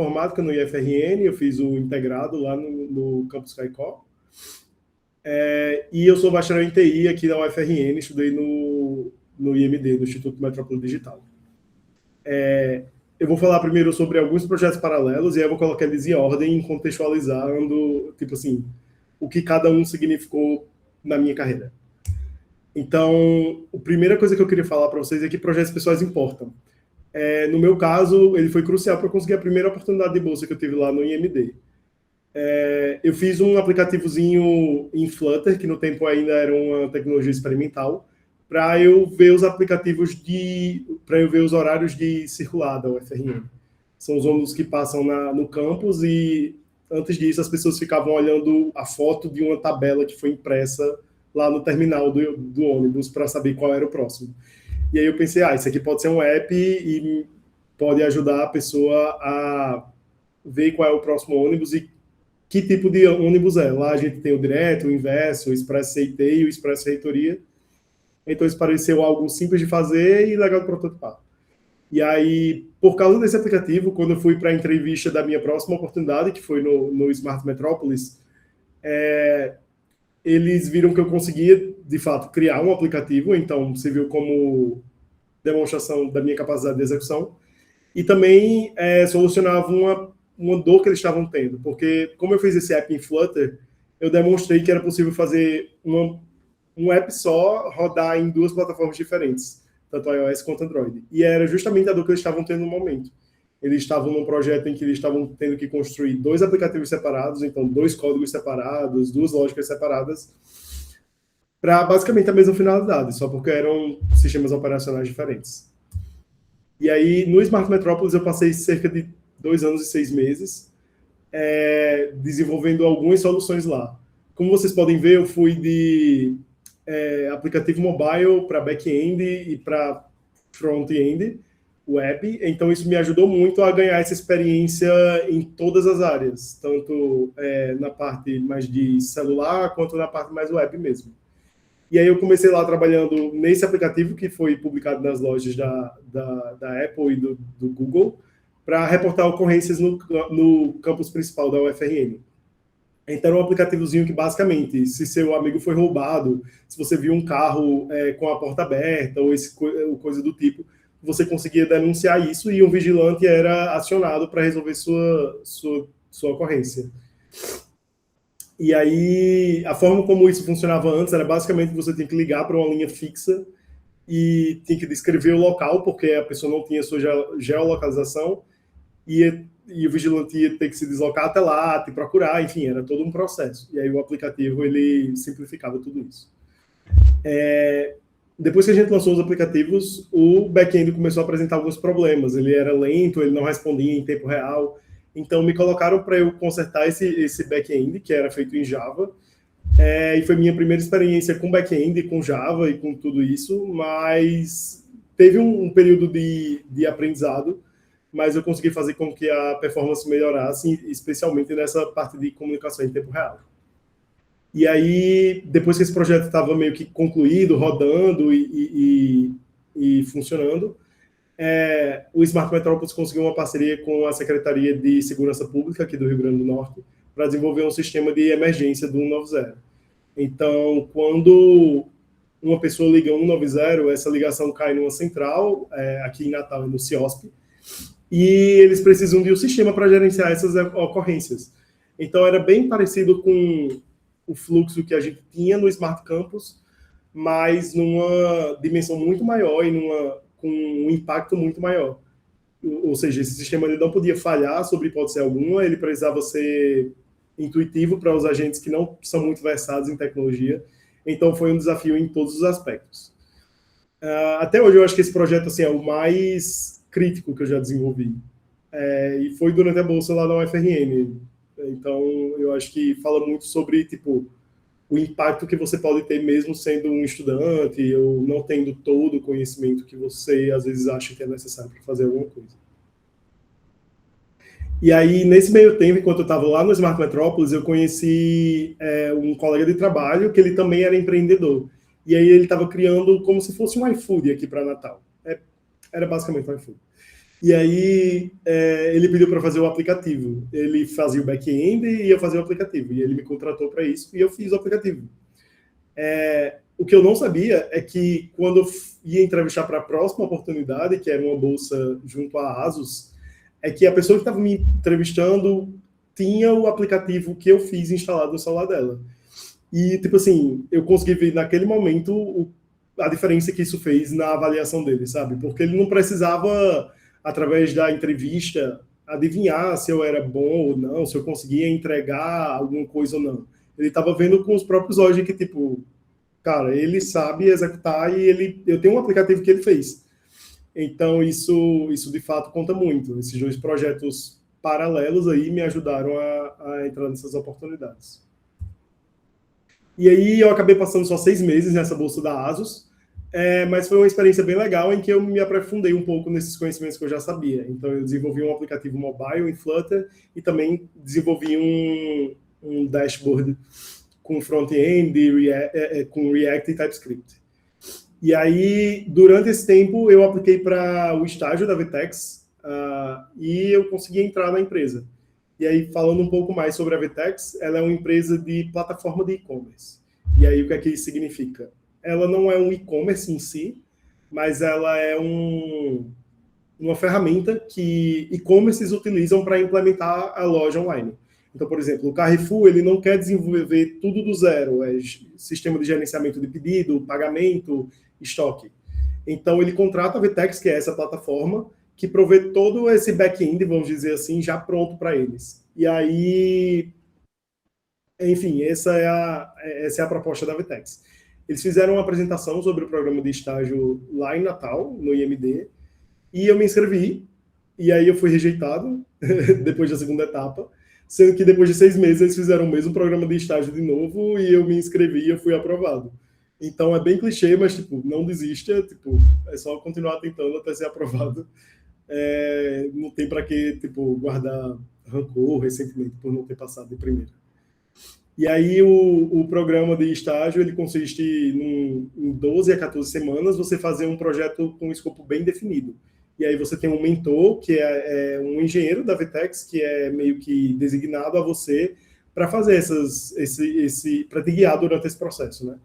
informática no IFRN, eu fiz o integrado lá no Campus Caicó. E eu sou bacharel em TI aqui da UFRN, estudei no IMD, no Instituto Metrópole Digital. Eu vou falar primeiro sobre alguns projetos paralelos e aí eu vou colocar eles em ordem, contextualizando, tipo assim, o que cada um significou na minha carreira. Então, a primeira coisa que eu queria falar para vocês é que projetos pessoais importam. No meu caso, ele foi crucial para eu conseguir a primeira oportunidade de bolsa que eu tive lá no IMD. Eu fiz um aplicativozinho em Flutter, que no tempo ainda era uma tecnologia experimental, para eu ver os aplicativos para eu ver os horários de circular da UFRN. São os ônibus que passam no campus e, antes disso, as pessoas ficavam olhando a foto de uma tabela que foi impressa lá no terminal do ônibus para saber qual era o próximo. E aí eu pensei, isso aqui pode ser um app e pode ajudar a pessoa a ver qual é o próximo ônibus e que tipo de ônibus é. Lá a gente tem o direto, o inverso, o expresso CIT e o expresso reitoria. Então isso pareceu algo simples de fazer e legal de prototipar. E aí, por causa desse aplicativo, quando eu fui para a entrevista da minha próxima oportunidade, que foi no Smart Metropolis, eles viram que eu conseguia, de fato, criar um aplicativo, então serviu como demonstração da minha capacidade de execução, e também solucionava uma dor que eles estavam tendo, porque como eu fiz esse app em Flutter, eu demonstrei que era possível fazer um app só rodar em duas plataformas diferentes, tanto iOS quanto Android. E era justamente a dor que eles estavam tendo no momento. Eles estavam num projeto em que eles estavam tendo que construir 2 aplicativos separados, então 2 códigos separados, 2 lógicas separadas, para basicamente a mesma finalidade, só porque eram sistemas operacionais diferentes. E aí, no Smart Metropolis, eu passei cerca de 2 anos e 6 meses desenvolvendo algumas soluções lá. Como vocês podem ver, eu fui de aplicativo mobile para back-end e para front-end web, então isso me ajudou muito a ganhar essa experiência em todas as áreas, tanto na parte mais de celular, quanto na parte mais web mesmo. E aí eu comecei lá trabalhando nesse aplicativo que foi publicado nas lojas da Apple e do Google, para reportar ocorrências no campus principal da UFRN. Então, era um aplicativozinho que, basicamente, se seu amigo foi roubado, se você viu um carro com a porta aberta ou coisa do tipo, você conseguia denunciar isso e um vigilante era acionado para resolver sua ocorrência. E aí, a forma como isso funcionava antes era basicamente você tinha que ligar para uma linha fixa e tinha que descrever o local, porque a pessoa não tinha sua geolocalização, e o vigilante ia ter que se deslocar até lá, te procurar, enfim, era todo um processo. E aí o aplicativo, ele simplificava tudo isso. Depois que a gente lançou os aplicativos, o back-end começou a apresentar alguns problemas. Ele era lento, ele não respondia em tempo real. Então, me colocaram para eu consertar esse back-end, que era feito em Java. E foi minha primeira experiência com back-end, com Java e com tudo isso, mas teve um período de aprendizado, mas eu consegui fazer com que a performance melhorasse, especialmente nessa parte de comunicação em tempo real. E aí, depois que esse projeto estava meio que concluído, rodando e funcionando, o Smart Metropolis conseguiu uma parceria com a Secretaria de Segurança Pública aqui do Rio Grande do Norte para desenvolver um sistema de emergência do 190. Então, quando uma pessoa liga 190, essa ligação cai numa central, aqui em Natal, no CIOSP, e eles precisam de um sistema para gerenciar essas ocorrências. Então, era bem parecido com o fluxo que a gente tinha no Smart Campus, mas numa dimensão muito maior e com um impacto muito maior. Ou seja, esse sistema ele não podia falhar sobre hipótese alguma, ele precisava ser intuitivo para os agentes que não são muito versados em tecnologia. Então, foi um desafio em todos os aspectos. Até hoje, eu acho que esse projeto assim, é o mais crítico que eu já desenvolvi. E foi durante a bolsa lá na UFRN. Então, eu acho que fala muito sobre, tipo, o impacto que você pode ter mesmo sendo um estudante ou não tendo todo o conhecimento que você, às vezes, acha que é necessário para fazer alguma coisa. E aí, nesse meio tempo, enquanto eu estava lá no Smart Metropolis, eu conheci um colega de trabalho que ele também era empreendedor. E aí ele estava criando como se fosse um iFood aqui para Natal. Era basicamente um iFood. E aí ele pediu para fazer o aplicativo. Ele fazia o back-end e ia fazer o aplicativo. E ele me contratou para isso e eu fiz o aplicativo. O que eu não sabia é que quando eu ia entrevistar para a próxima oportunidade, que era uma bolsa junto à Asus, é que a pessoa que estava me entrevistando tinha o aplicativo que eu fiz instalado no celular dela. E, tipo assim, eu consegui ver naquele momento a diferença que isso fez na avaliação dele, sabe? Porque ele não precisava, através da entrevista, adivinhar se eu era bom ou não, se eu conseguia entregar alguma coisa ou não. Ele estava vendo com os próprios olhos de que, tipo, cara, ele sabe executar e eu tenho um aplicativo que ele fez. Então, isso de fato conta muito. Esses dois projetos paralelos aí me ajudaram a entrar nessas oportunidades. E aí eu acabei passando só 6 meses nessa bolsa da Asus, mas foi uma experiência bem legal em que eu me aprofundei um pouco nesses conhecimentos que eu já sabia. Então eu desenvolvi um aplicativo mobile em Flutter e também desenvolvi um dashboard com front-end, com React e TypeScript. E aí, durante esse tempo, eu apliquei para o estágio da Vtex e eu consegui entrar na empresa. E aí, falando um pouco mais sobre a Vtex, ela é uma empresa de plataforma de e-commerce. E aí, o que é que isso significa? Ela não é um e-commerce em si, mas ela é uma ferramenta que e-commerces utilizam para implementar a loja online. Então, por exemplo, o Carrefour ele não quer desenvolver tudo do zero, sistema de gerenciamento de pedido, pagamento, estoque. Então, ele contrata a Vtex, que é essa plataforma, que provê todo esse back-end, vamos dizer assim, já pronto para eles. E aí, enfim, essa é a proposta da Vtex. Eles fizeram uma apresentação sobre o programa de estágio lá em Natal, no IMD, e eu me inscrevi, e aí eu fui rejeitado, depois da segunda etapa, sendo que depois de 6 meses eles fizeram o mesmo programa de estágio de novo, e eu me inscrevi e eu fui aprovado. Então é bem clichê, mas tipo, não desista, tipo, é só continuar tentando até ser aprovado. Não tem para que tipo, guardar rancor, ressentimento por não ter passado de primeira. E aí o programa de estágio ele consiste em 12 a 14 semanas você fazer um projeto com um escopo bem definido. E aí você tem um mentor, que é um engenheiro da Vtex, que é meio que designado a você para fazer para te guiar durante esse processo, né?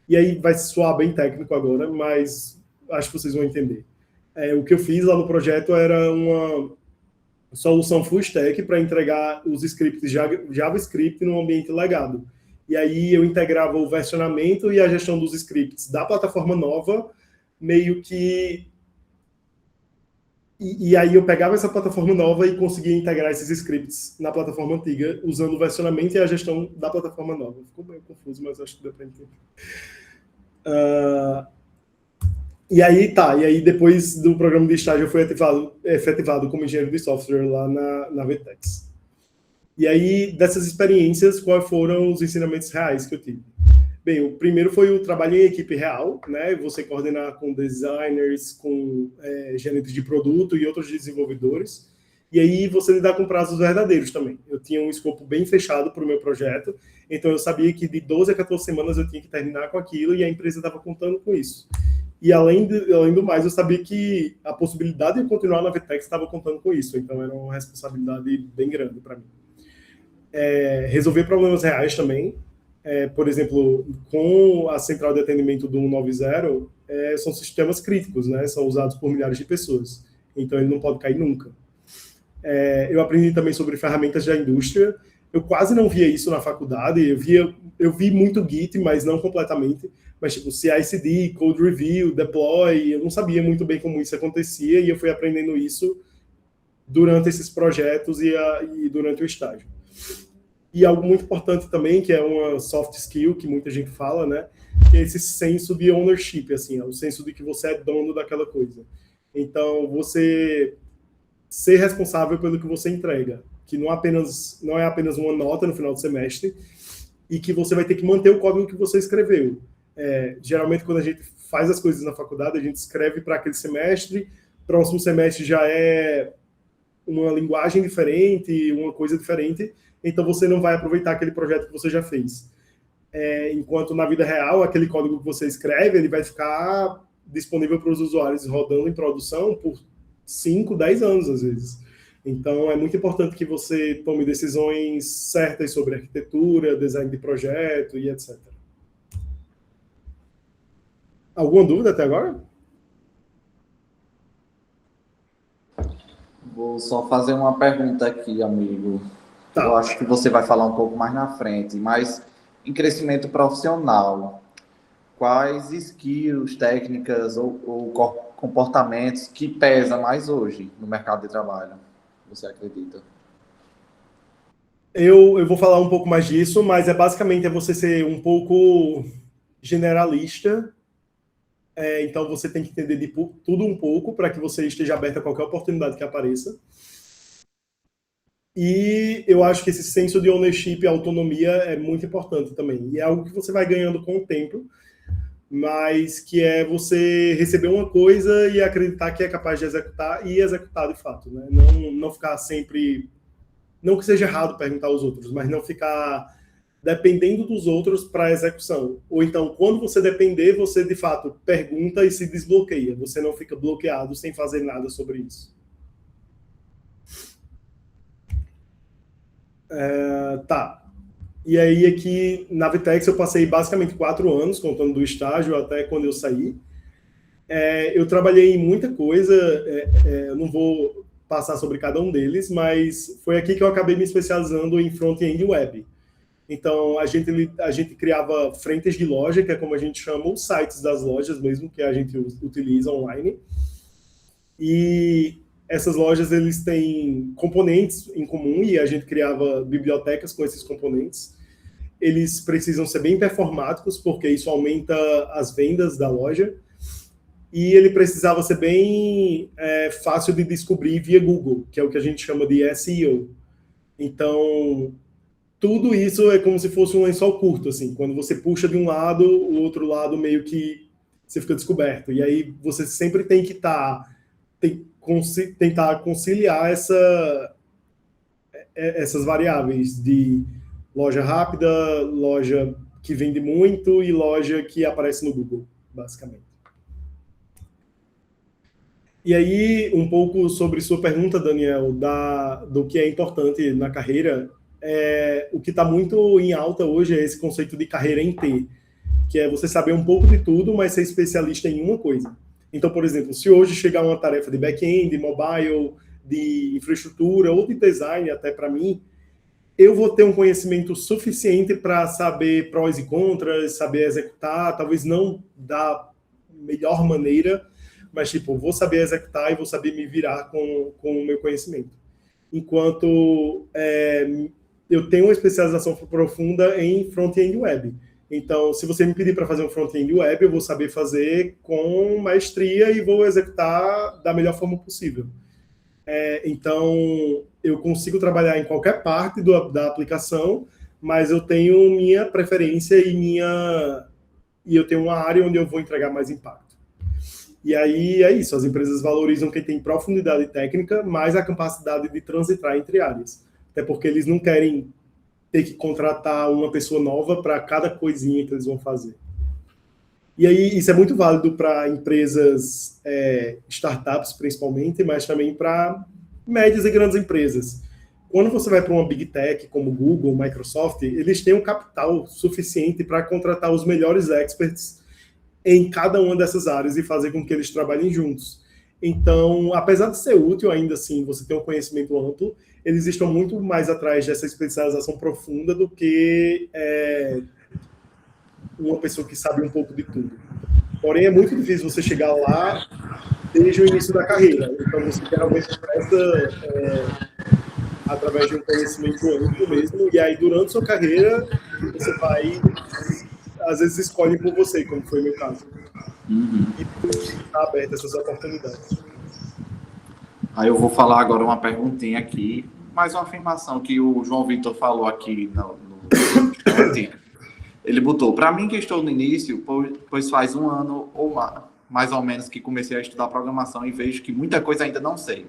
E aí vai soar bem técnico agora, mas acho que vocês vão entender. O que eu fiz lá no projeto era uma solução full stack para entregar os scripts JavaScript no ambiente legado. E aí eu integrava o versionamento e a gestão dos scripts da plataforma nova, meio que... E aí eu pegava essa plataforma nova e conseguia integrar esses scripts na plataforma antiga, usando o versionamento e a gestão da plataforma nova. Ficou meio confuso, mas acho que deu para entender. E aí depois do programa de estágio eu fui efetivado como engenheiro de software lá na Vtex. E aí, dessas experiências, quais foram os ensinamentos reais que eu tive? Bem, o primeiro foi o trabalho em equipe real, né? Você coordenar com designers, com gerentes de produto e outros desenvolvedores. E aí você lidar com prazos verdadeiros também. Eu tinha um escopo bem fechado para o meu projeto, então eu sabia que de 12 a 14 semanas eu tinha que terminar com aquilo e a empresa estava contando com isso. E além do mais, eu sabia que a possibilidade de continuar na Vtex estava contando com isso, então era uma responsabilidade bem grande para mim. Resolver problemas reais também. Por exemplo, com a central de atendimento do 190, são sistemas críticos, né? São usados por milhares de pessoas, então ele não pode cair nunca. Eu aprendi também sobre ferramentas da indústria. Eu quase não via isso na faculdade. Eu vi muito Git, mas não completamente. Mas tipo CI/CD, Code Review, Deploy, eu não sabia muito bem como isso acontecia e eu fui aprendendo isso durante esses projetos e durante o estágio. E algo muito importante também, que é uma soft skill que muita gente fala, né? Que é esse senso de ownership, assim, o senso de que você é dono daquela coisa. Então, você ser responsável pelo que você entrega, que não é apenas uma nota no final do semestre e que você vai ter que manter o código que você escreveu. Geralmente, quando a gente faz as coisas na faculdade, a gente escreve para aquele semestre, próximo semestre já é uma linguagem diferente, uma coisa diferente, então você não vai aproveitar aquele projeto que você já fez. Enquanto na vida real, aquele código que você escreve, ele vai ficar disponível para os usuários rodando em produção por 5, 10 anos, às vezes. Então, é muito importante que você tome decisões certas sobre arquitetura, design de projeto e etc. Alguma dúvida até agora? Vou só fazer uma pergunta aqui, amigo. Eu Tá. acho que você vai falar um pouco mais na frente, mas em crescimento profissional, quais skills, técnicas ou comportamentos que pesa mais hoje no mercado de trabalho? Você acredita? Eu vou falar um pouco mais disso, mas basicamente é você ser um pouco generalista. Então você tem que entender de tudo um pouco para que você esteja aberto a qualquer oportunidade que apareça. E eu acho que esse senso de ownership e autonomia é muito importante também. E é algo que você vai ganhando com o tempo, mas que é você receber uma coisa e acreditar que é capaz de executar e executar de fato. Né? Não ficar sempre. Não que seja errado perguntar aos outros, mas não ficar dependendo dos outros para execução. Ou então, quando você depender, você de fato pergunta e se desbloqueia. Você não fica bloqueado sem fazer nada sobre isso. Tá. E aí aqui na Vitex eu passei basicamente 4 anos, contando do estágio até quando eu saí. Eu trabalhei em muita coisa, eu não vou passar sobre cada um deles, mas foi aqui que eu acabei me especializando em front-end web. Então, a gente criava frentes de loja, que é como a gente chama os sites das lojas mesmo, que a gente utiliza online. E essas lojas, eles têm componentes em comum e a gente criava bibliotecas com esses componentes. Eles precisam ser bem performáticos, porque isso aumenta as vendas da loja. E ele precisava ser bem fácil de descobrir via Google, que é o que a gente chama de SEO. Então, tudo isso é como se fosse um lençol curto, assim. Quando você puxa de um lado, o outro lado meio que você fica descoberto. E aí você sempre tem que tentar conciliar essas variáveis de loja rápida, loja que vende muito e loja que aparece no Google, basicamente. E aí, um pouco sobre sua pergunta, Daniel, do que é importante na carreira, o que está muito em alta hoje é esse conceito de carreira em T, que é você saber um pouco de tudo, mas ser especialista em uma coisa. Então, por exemplo, se hoje chegar uma tarefa de back-end, de mobile, de infraestrutura ou de design até para mim, eu vou ter um conhecimento suficiente para saber prós e contras, saber executar, talvez não da melhor maneira, mas tipo, vou saber executar e vou saber me virar com o meu conhecimento. Enquanto eu tenho uma especialização profunda em front-end web. Então, se você me pedir para fazer um front-end web, eu vou saber fazer com maestria e vou executar da melhor forma possível. Então, eu consigo trabalhar em qualquer parte da aplicação, mas eu tenho minha preferência e eu tenho uma área onde eu vou entregar mais impacto. E aí é isso, as empresas valorizam quem tem profundidade técnica, mais a capacidade de transitar entre áreas. Até porque eles não querem ter que contratar uma pessoa nova para cada coisinha que eles vão fazer. E aí isso é muito válido para empresas, startups principalmente, mas também para médias e grandes empresas. Quando você vai para uma Big Tech como Google, Microsoft, eles têm um capital suficiente para contratar os melhores experts em cada uma dessas áreas e fazer com que eles trabalhem juntos. Então, apesar de ser útil ainda assim, você ter um conhecimento amplo, eles estão muito mais atrás dessa especialização profunda do que uma pessoa que sabe um pouco de tudo. Porém, é muito difícil você chegar lá desde o início da carreira. Então, você geralmente começa através de um conhecimento amplo mesmo, e aí, durante sua carreira, você vai, às vezes, escolhe por você, como foi o meu caso. E está aberto essas oportunidades. Aí eu vou falar agora uma perguntinha aqui, mais uma afirmação que o João Vitor falou aqui no chat. Ele botou, para mim que estou no início, pois faz um ano ou mais ou menos que comecei a estudar programação e vejo que muita coisa ainda não sei.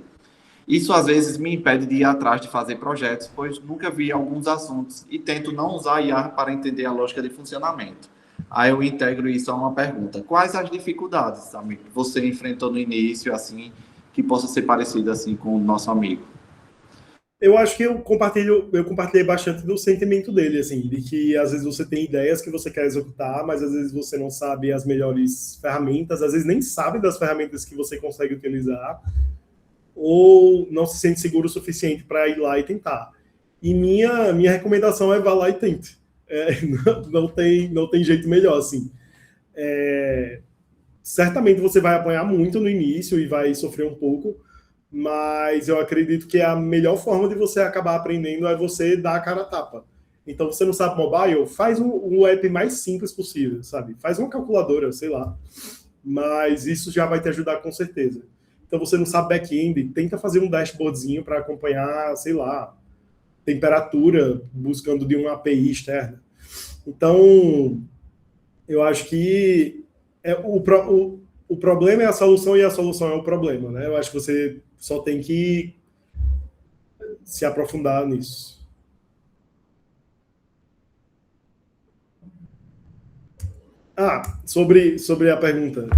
Isso às vezes me impede de ir atrás de fazer projetos, pois nunca vi alguns assuntos e tento não usar IA para entender a lógica de funcionamento. Aí eu integro isso a uma pergunta. Quais as dificuldades, amigo, que você enfrentou no início, assim, que possa ser parecido assim com o nosso amigo? Eu acho que eu compartilhei bastante do sentimento dele, assim, de que às vezes você tem ideias que você quer executar, mas às vezes você não sabe as melhores ferramentas, às vezes nem sabe das ferramentas que você consegue utilizar, ou não se sente seguro o suficiente para ir lá e tentar. E minha recomendação é vá lá e tente. Não tem jeito melhor, assim. Certamente você vai apanhar muito no início e vai sofrer um pouco, mas eu acredito que a melhor forma de você acabar aprendendo é você dar a cara a tapa. Então, você não sabe mobile? Faz o app mais simples possível, sabe? Faz uma calculadora, sei lá. Mas isso já vai te ajudar com certeza. Então, você não sabe back-end, tenta fazer um dashboardzinho para acompanhar, sei lá, temperatura, buscando de uma API externa. Então, eu acho que o problema é a solução e a solução é o problema, né? Eu acho que você só tem que se aprofundar nisso. Sobre a pergunta,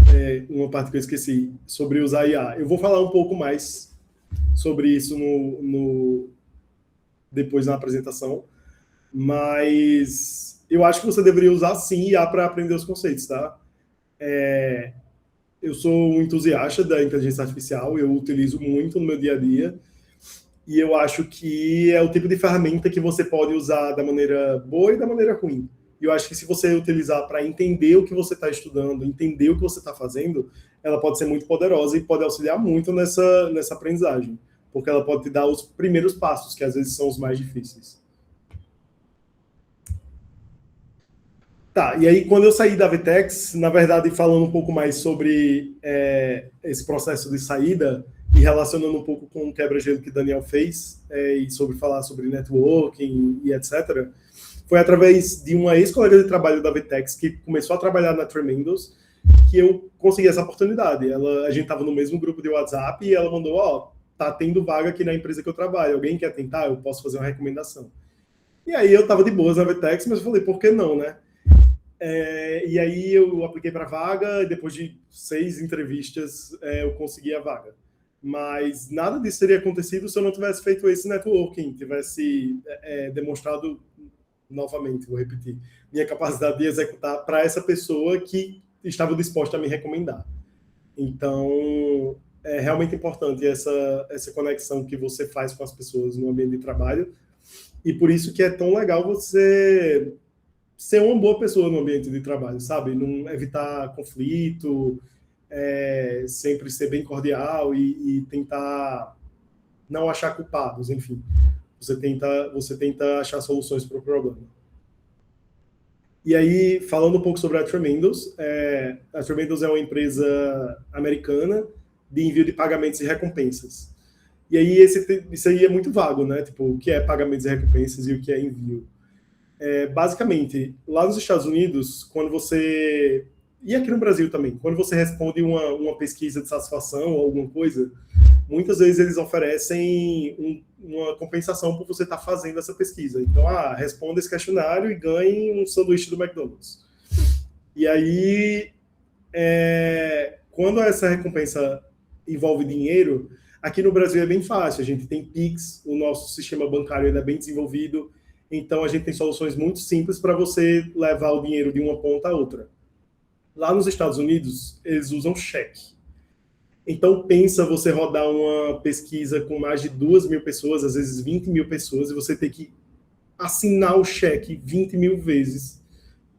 uma parte que eu esqueci, sobre usar IA. Eu vou falar um pouco mais sobre isso depois na apresentação, mas eu acho que você deveria usar sim IA para aprender os conceitos, tá? Eu sou um entusiasta da inteligência artificial, eu utilizo muito no meu dia a dia, e eu acho que é o tipo de ferramenta que você pode usar da maneira boa e da maneira ruim. E eu acho que se você utilizar para entender o que você está estudando, entender o que você está fazendo, ela pode ser muito poderosa e pode auxiliar muito nessa aprendizagem, porque ela pode te dar os primeiros passos, que às vezes são os mais difíceis. Tá, e aí quando eu saí da Vtex, na verdade, falando um pouco mais sobre esse processo de saída e relacionando um pouco com o quebra-gelo que o Daniel fez, e sobre falar sobre networking e etc., foi através de uma ex-colega de trabalho da Vtex que começou a trabalhar na Tremendos que eu consegui essa oportunidade. A gente estava no mesmo grupo de WhatsApp e ela mandou, tá tendo vaga aqui na empresa que eu trabalho, alguém quer tentar? Eu posso fazer uma recomendação. E aí eu estava de boas na Vtex, mas eu falei, por que não, né? E aí eu apliquei para a vaga, e depois de 6 entrevistas eu consegui a vaga. Mas nada disso teria acontecido se eu não tivesse feito esse networking, tivesse demonstrado, novamente, vou repetir, minha capacidade de executar para essa pessoa que estava disposta a me recomendar. Então, é realmente importante essa conexão que você faz com as pessoas no ambiente de trabalho, e por isso que é tão legal você ser uma boa pessoa no ambiente de trabalho, sabe? Não evitar conflito, sempre ser bem cordial e tentar não achar culpados, enfim. Você tenta achar soluções para o problema. E aí, falando um pouco sobre a Tremendos, a Tremendos é uma empresa americana de envio de pagamentos e recompensas. E aí, isso aí é muito vago, né? Tipo, o que é pagamentos e recompensas e o que é envio. Basicamente, lá nos Estados Unidos, quando você... E aqui no Brasil também, quando você responde uma pesquisa de satisfação ou alguma coisa, muitas vezes eles oferecem uma compensação por você estar fazendo essa pesquisa. Então, responda esse questionário e ganhe um sanduíche do McDonald's. E aí, quando essa recompensa envolve dinheiro, aqui no Brasil é bem fácil. A gente tem Pix, o nosso sistema bancário ainda é bem desenvolvido, então a gente tem soluções muito simples para você levar o dinheiro de uma ponta a outra. Lá nos Estados Unidos, eles usam cheque. Então, pensa você rodar uma pesquisa com mais de 2.000 pessoas, às vezes 20.000 pessoas, e você ter que assinar o cheque 20.000 vezes,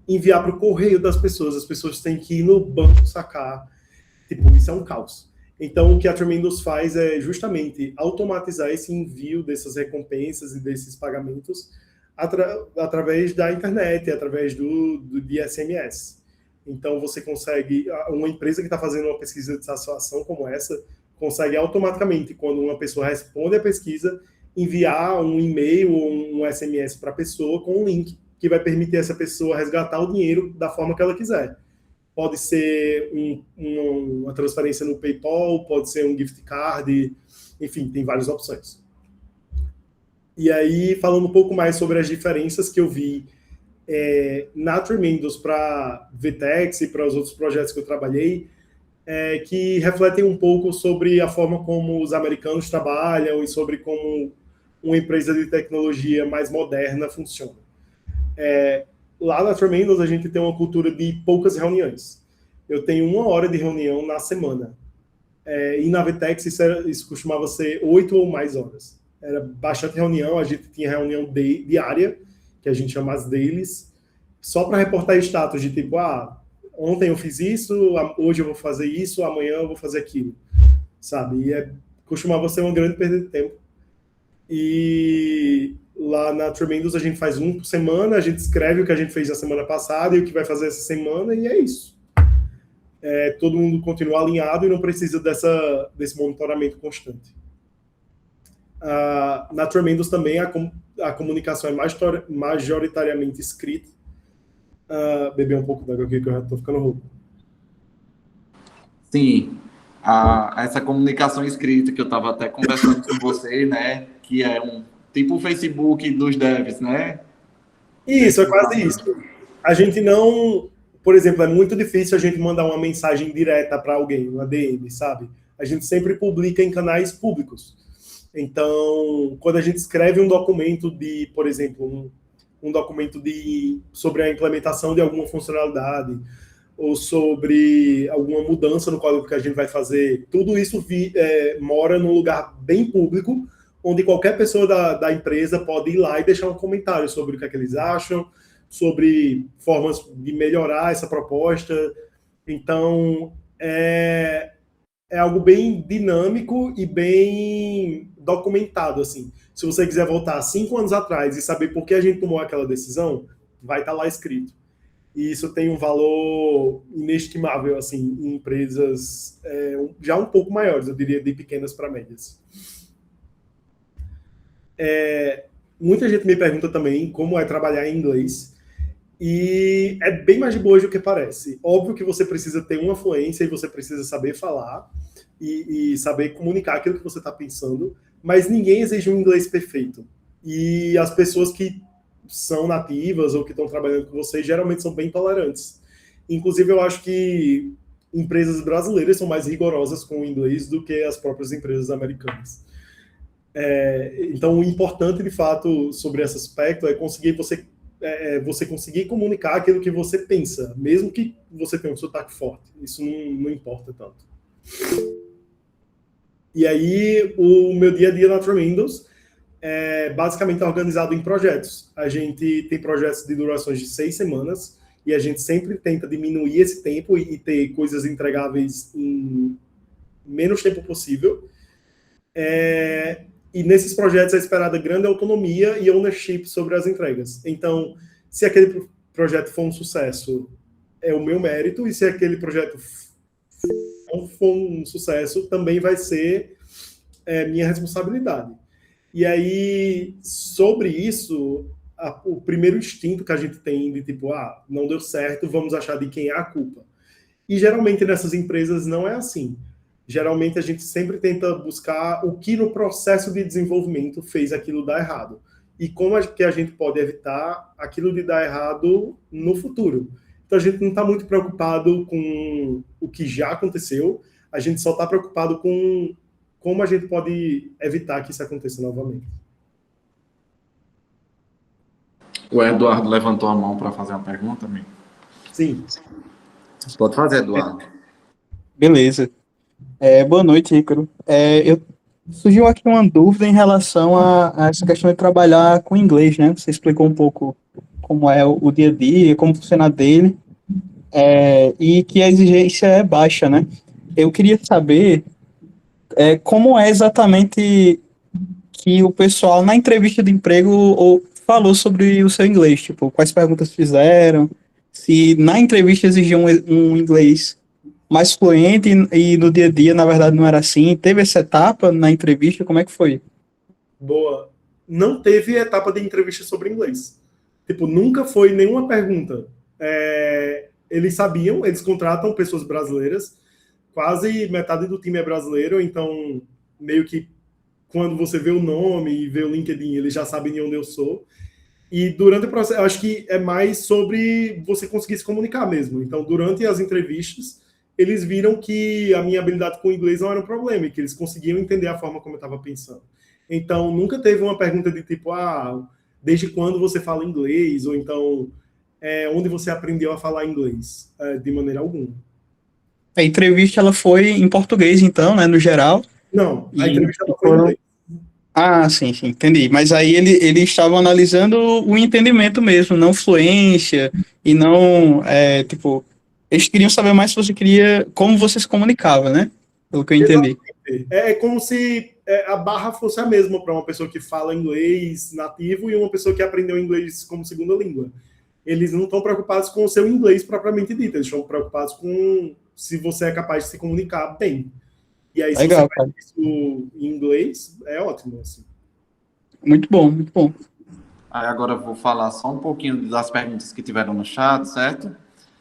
enviar para o correio das pessoas, as pessoas têm que ir no banco sacar. Tipo, isso é um caos. Então, o que a Tremendos faz é justamente automatizar esse envio dessas recompensas e desses pagamentos através da internet, através de SMS. Então, você consegue... Uma empresa que está fazendo uma pesquisa de satisfação como essa, consegue automaticamente, quando uma pessoa responde a pesquisa, enviar um e-mail ou um SMS para a pessoa com um link que vai permitir essa pessoa resgatar o dinheiro da forma que ela quiser. Pode ser uma transferência no PayPal, pode ser um gift card, enfim, tem várias opções. E aí, falando um pouco mais sobre as diferenças que eu vi na Tremendos para Vtex e para os outros projetos que eu trabalhei, que refletem um pouco sobre a forma como os americanos trabalham e sobre como uma empresa de tecnologia mais moderna funciona. Lá na Tremendos, a gente tem uma cultura de poucas reuniões. Eu tenho 1 hora de reunião na semana. E na Vtex isso costumava ser 8 ou mais horas. Era bastante reunião, a gente tinha reunião diária, que a gente chama as dailies, só para reportar status de tipo, ontem eu fiz isso, hoje eu vou fazer isso, amanhã eu vou fazer aquilo, sabe? E costumava ser uma grande perda de tempo. E lá na Tremendos a gente faz um por semana, a gente escreve o que a gente fez na semana passada e o que vai fazer essa semana, e é isso. Todo mundo continua alinhado e não precisa desse monitoramento constante. Na Tremendos também a comunicação é majoritariamente escrita. Beber um pouco d'água aqui que eu já estou ficando rouco. Sim, essa comunicação escrita que eu estava até conversando com você, né, que é tipo o Facebook dos devs, né? Isso, é quase isso. A gente não... Por exemplo, é muito difícil a gente mandar uma mensagem direta para alguém, uma DM, sabe? A gente sempre publica em canais públicos. Então, quando a gente escreve um documento por exemplo, um documento sobre a implementação de alguma funcionalidade ou sobre alguma mudança no código que a gente vai fazer, tudo isso mora num lugar bem público, onde qualquer pessoa da empresa pode ir lá e deixar um comentário sobre o que é que eles acham, sobre formas de melhorar essa proposta. Então, é algo bem dinâmico e bem documentado, assim. Se você quiser voltar 5 anos atrás e saber por que a gente tomou aquela decisão, vai estar lá escrito. E isso tem um valor inestimável, assim, em empresas já um pouco maiores, eu diria, de pequenas para médias. Muita gente me pergunta também como é trabalhar em inglês. E é bem mais de boa do que parece. Óbvio que você precisa ter uma fluência e você precisa saber falar e saber comunicar aquilo que você está pensando, mas ninguém exige um inglês perfeito. E as pessoas que são nativas ou que estão trabalhando com você geralmente são bem tolerantes. Inclusive, eu acho que empresas brasileiras são mais rigorosas com o inglês do que as próprias empresas americanas. Então, o importante, de fato, sobre esse aspecto é conseguir você conseguir comunicar aquilo que você pensa, mesmo que você tenha um sotaque forte. Isso não importa tanto. E aí, o meu dia a dia na Tremendos é basicamente organizado em projetos. A gente tem projetos de durações de 6 semanas e a gente sempre tenta diminuir esse tempo e ter coisas entregáveis em menos tempo possível. E nesses projetos é esperada grande autonomia e ownership sobre as entregas. Então, se aquele projeto for um sucesso, é o meu mérito, e se aquele projeto não for um sucesso, também vai ser minha responsabilidade. E aí, sobre isso, o primeiro instinto que a gente tem de tipo, não deu certo, vamos achar de quem é a culpa. E geralmente nessas empresas não é assim. Geralmente a gente sempre tenta buscar o que no processo de desenvolvimento fez aquilo dar errado. E como que a gente pode evitar aquilo de dar errado no futuro. Então a gente não está muito preocupado com o que já aconteceu, a gente só está preocupado com como a gente pode evitar que isso aconteça novamente. O Eduardo levantou a mão para fazer uma pergunta, amigo? Sim. Pode fazer, Eduardo. Beleza. Boa noite, Ícaro. Surgiu aqui uma dúvida em relação a essa questão de trabalhar com inglês, né? Você explicou um pouco como é o dia a dia, como funciona dele, e que a exigência é baixa, né? Eu queria saber como é exatamente que o pessoal na entrevista de emprego falou sobre o seu inglês, tipo, quais perguntas fizeram, se na entrevista exigia um inglês mais fluente e no dia a dia, na verdade, não era assim. Teve essa etapa na entrevista? Como é que foi? Boa. Não teve etapa de entrevista sobre inglês. Tipo, nunca foi nenhuma pergunta. Eles sabiam, eles contratam pessoas brasileiras, quase metade do time é brasileiro, então meio que quando você vê o nome e vê o LinkedIn, eles já sabem de onde eu sou. E durante o processo, eu acho que é mais sobre você conseguir se comunicar mesmo. Então, durante as entrevistas, eles viram que a minha habilidade com o inglês não era um problema, e que eles conseguiam entender a forma como eu estava pensando. Então, nunca teve uma pergunta de tipo, desde quando você fala inglês? Ou então, onde você aprendeu a falar inglês? De maneira alguma. A entrevista ela foi em português, então, né, no geral. Não, a E entrevista não foi em inglês. Ah, sim, sim, entendi. Mas aí eles estavam analisando o entendimento mesmo, não fluência, e não, tipo, eles queriam saber mais se você queria, como você se comunicava, né? Pelo que eu entendi. Exatamente. É como se a barra fosse a mesma para uma pessoa que fala inglês nativo e uma pessoa que aprendeu inglês como segunda língua. Eles não estão preocupados com o seu inglês propriamente dito, eles estão preocupados com se você é capaz de se comunicar bem. E aí, se Legal, você cara. faz isso em inglês, é ótimo. Assim. Muito bom, muito bom. Aí agora eu vou falar só um pouquinho das perguntas que tiveram no chat, certo?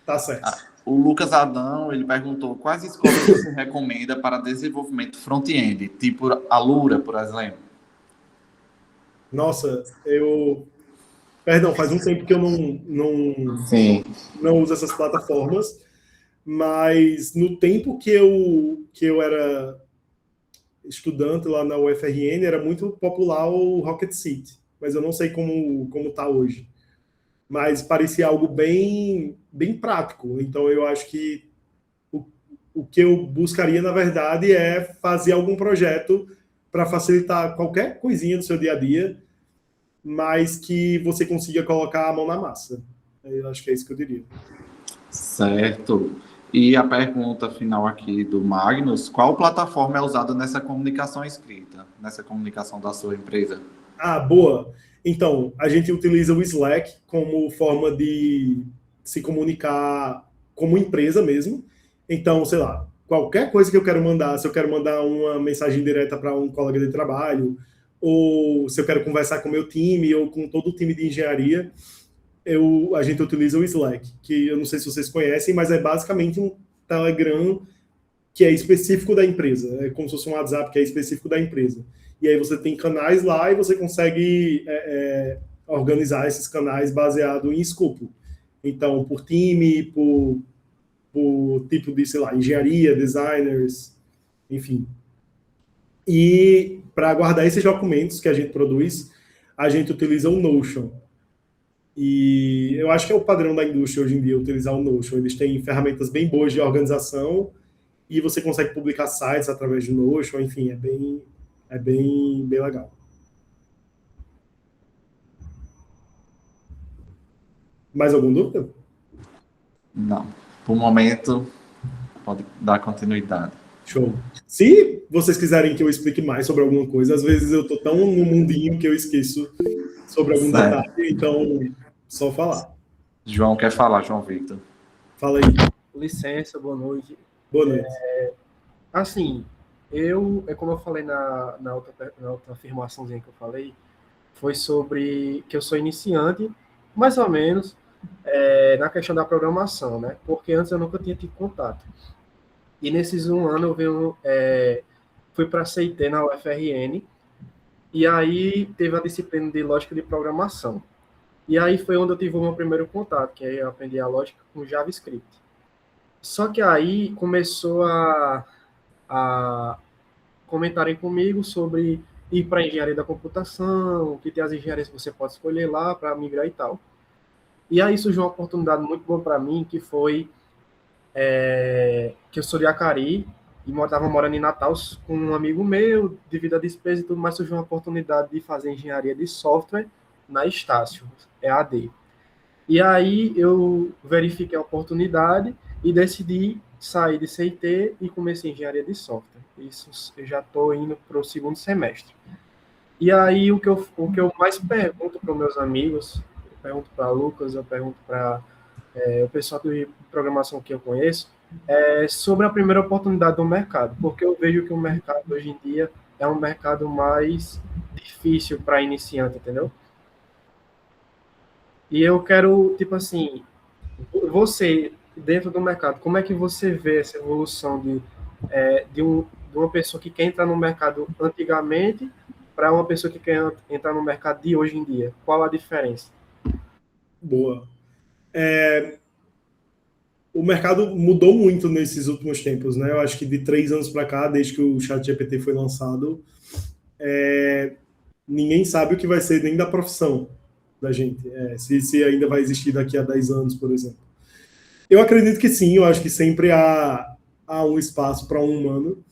Tá certo. O Lucas Adão, ele perguntou quais escolas você recomenda para desenvolvimento front-end, tipo a Lura, por exemplo. Nossa, Perdão, faz um tempo que eu Sim. não uso essas plataformas, mas no tempo que eu era estudante lá na UFRN, era muito popular o Rocket City, mas eu não sei como tá hoje. Mas parecia algo bem prático. Então eu acho que o que eu buscaria, na verdade, é fazer algum projeto para facilitar qualquer coisinha do seu dia a dia, mas que você consiga colocar a mão na massa. Eu acho que é isso que eu diria. Certo. E a pergunta final aqui do Magnus, qual plataforma é usada nessa comunicação escrita, nessa comunicação da sua empresa? Boa. Então, a gente utiliza o Slack como forma de se comunicar como empresa mesmo. Então, sei lá, qualquer coisa que eu quero mandar, se eu quero mandar uma mensagem direta para um colega de trabalho, ou se eu quero conversar com o meu time, ou com todo o time de engenharia, a gente utiliza o Slack, que eu não sei se vocês conhecem, mas é basicamente um Telegram que é específico da empresa. É como se fosse um WhatsApp que é específico da empresa. E aí você tem canais lá e você consegue organizar esses canais baseado em escopo. Então, por time, por tipo de, sei lá, engenharia, designers, enfim. E para guardar esses documentos que a gente produz, a gente utiliza o Notion. E eu acho que é o padrão da indústria hoje em dia utilizar o Notion. Eles têm ferramentas bem boas de organização e você consegue publicar sites através do Notion, enfim, bem legal. Mais alguma dúvida? Não. Por momento, pode dar continuidade. Show. Se vocês quiserem que eu explique mais sobre alguma coisa, às vezes eu tô tão no mundinho que eu esqueço sobre algum Certo. detalhe, então só falar. João quer falar, João Victor. Fala aí. Licença, boa noite. Boa noite. Assim, como eu falei na outra afirmaçãozinha que eu falei, foi sobre que eu sou iniciante, mais ou menos, na questão da programação, né? Porque antes eu nunca tinha tido contato. E nesses um ano eu fui para a CIT na UFRN, e aí teve a disciplina de lógica de programação. E aí foi onde eu tive o meu primeiro contato, que aí eu aprendi a lógica com JavaScript. Só que aí começou a comentarem comigo sobre ir para a engenharia da computação, que tem as engenharias que você pode escolher lá para migrar e tal. E aí surgiu uma oportunidade muito boa para mim, que foi que eu sou de Acari e estava morando em Natal com um amigo meu, devido à despesa e tudo mais, surgiu uma oportunidade de fazer engenharia de software na Estácio, EAD. E aí eu verifiquei a oportunidade e decidi sair de CIT e comecei engenharia de software. Isso eu já estou indo para o segundo semestre. E aí o que eu mais pergunto para os meus amigos, eu pergunto para Lucas, eu pergunto para o pessoal de programação que eu conheço, é sobre a primeira oportunidade do mercado, porque eu vejo que o mercado hoje em dia é um mercado mais difícil para iniciante, entendeu? E eu quero, tipo assim, você, dentro do mercado, como é que você vê essa evolução de uma pessoa que quer entrar no mercado antigamente para uma pessoa que quer entrar no mercado de hoje em dia? Qual a diferença? Boa. o mercado mudou muito nesses últimos tempos, né? Eu acho que de 3 anos para cá, desde que o ChatGPT foi lançado, ninguém sabe o que vai ser nem da profissão da gente, se ainda vai existir daqui a 10 anos, por exemplo. Eu acredito que sim, eu acho que sempre há um espaço para um humano,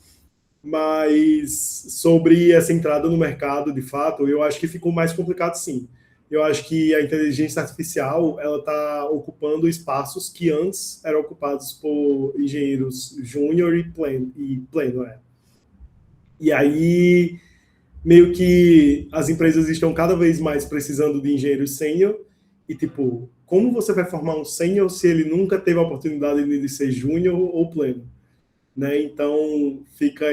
mas sobre essa entrada no mercado, de fato, eu acho que ficou mais complicado, sim. Eu acho que a inteligência artificial ela está ocupando espaços que antes eram ocupados por engenheiros júnior e pleno, né? E aí, meio que as empresas estão cada vez mais precisando de engenheiros sênior e, tipo, como você vai formar um sênior se ele nunca teve a oportunidade de ser júnior ou pleno? Né? Então, fica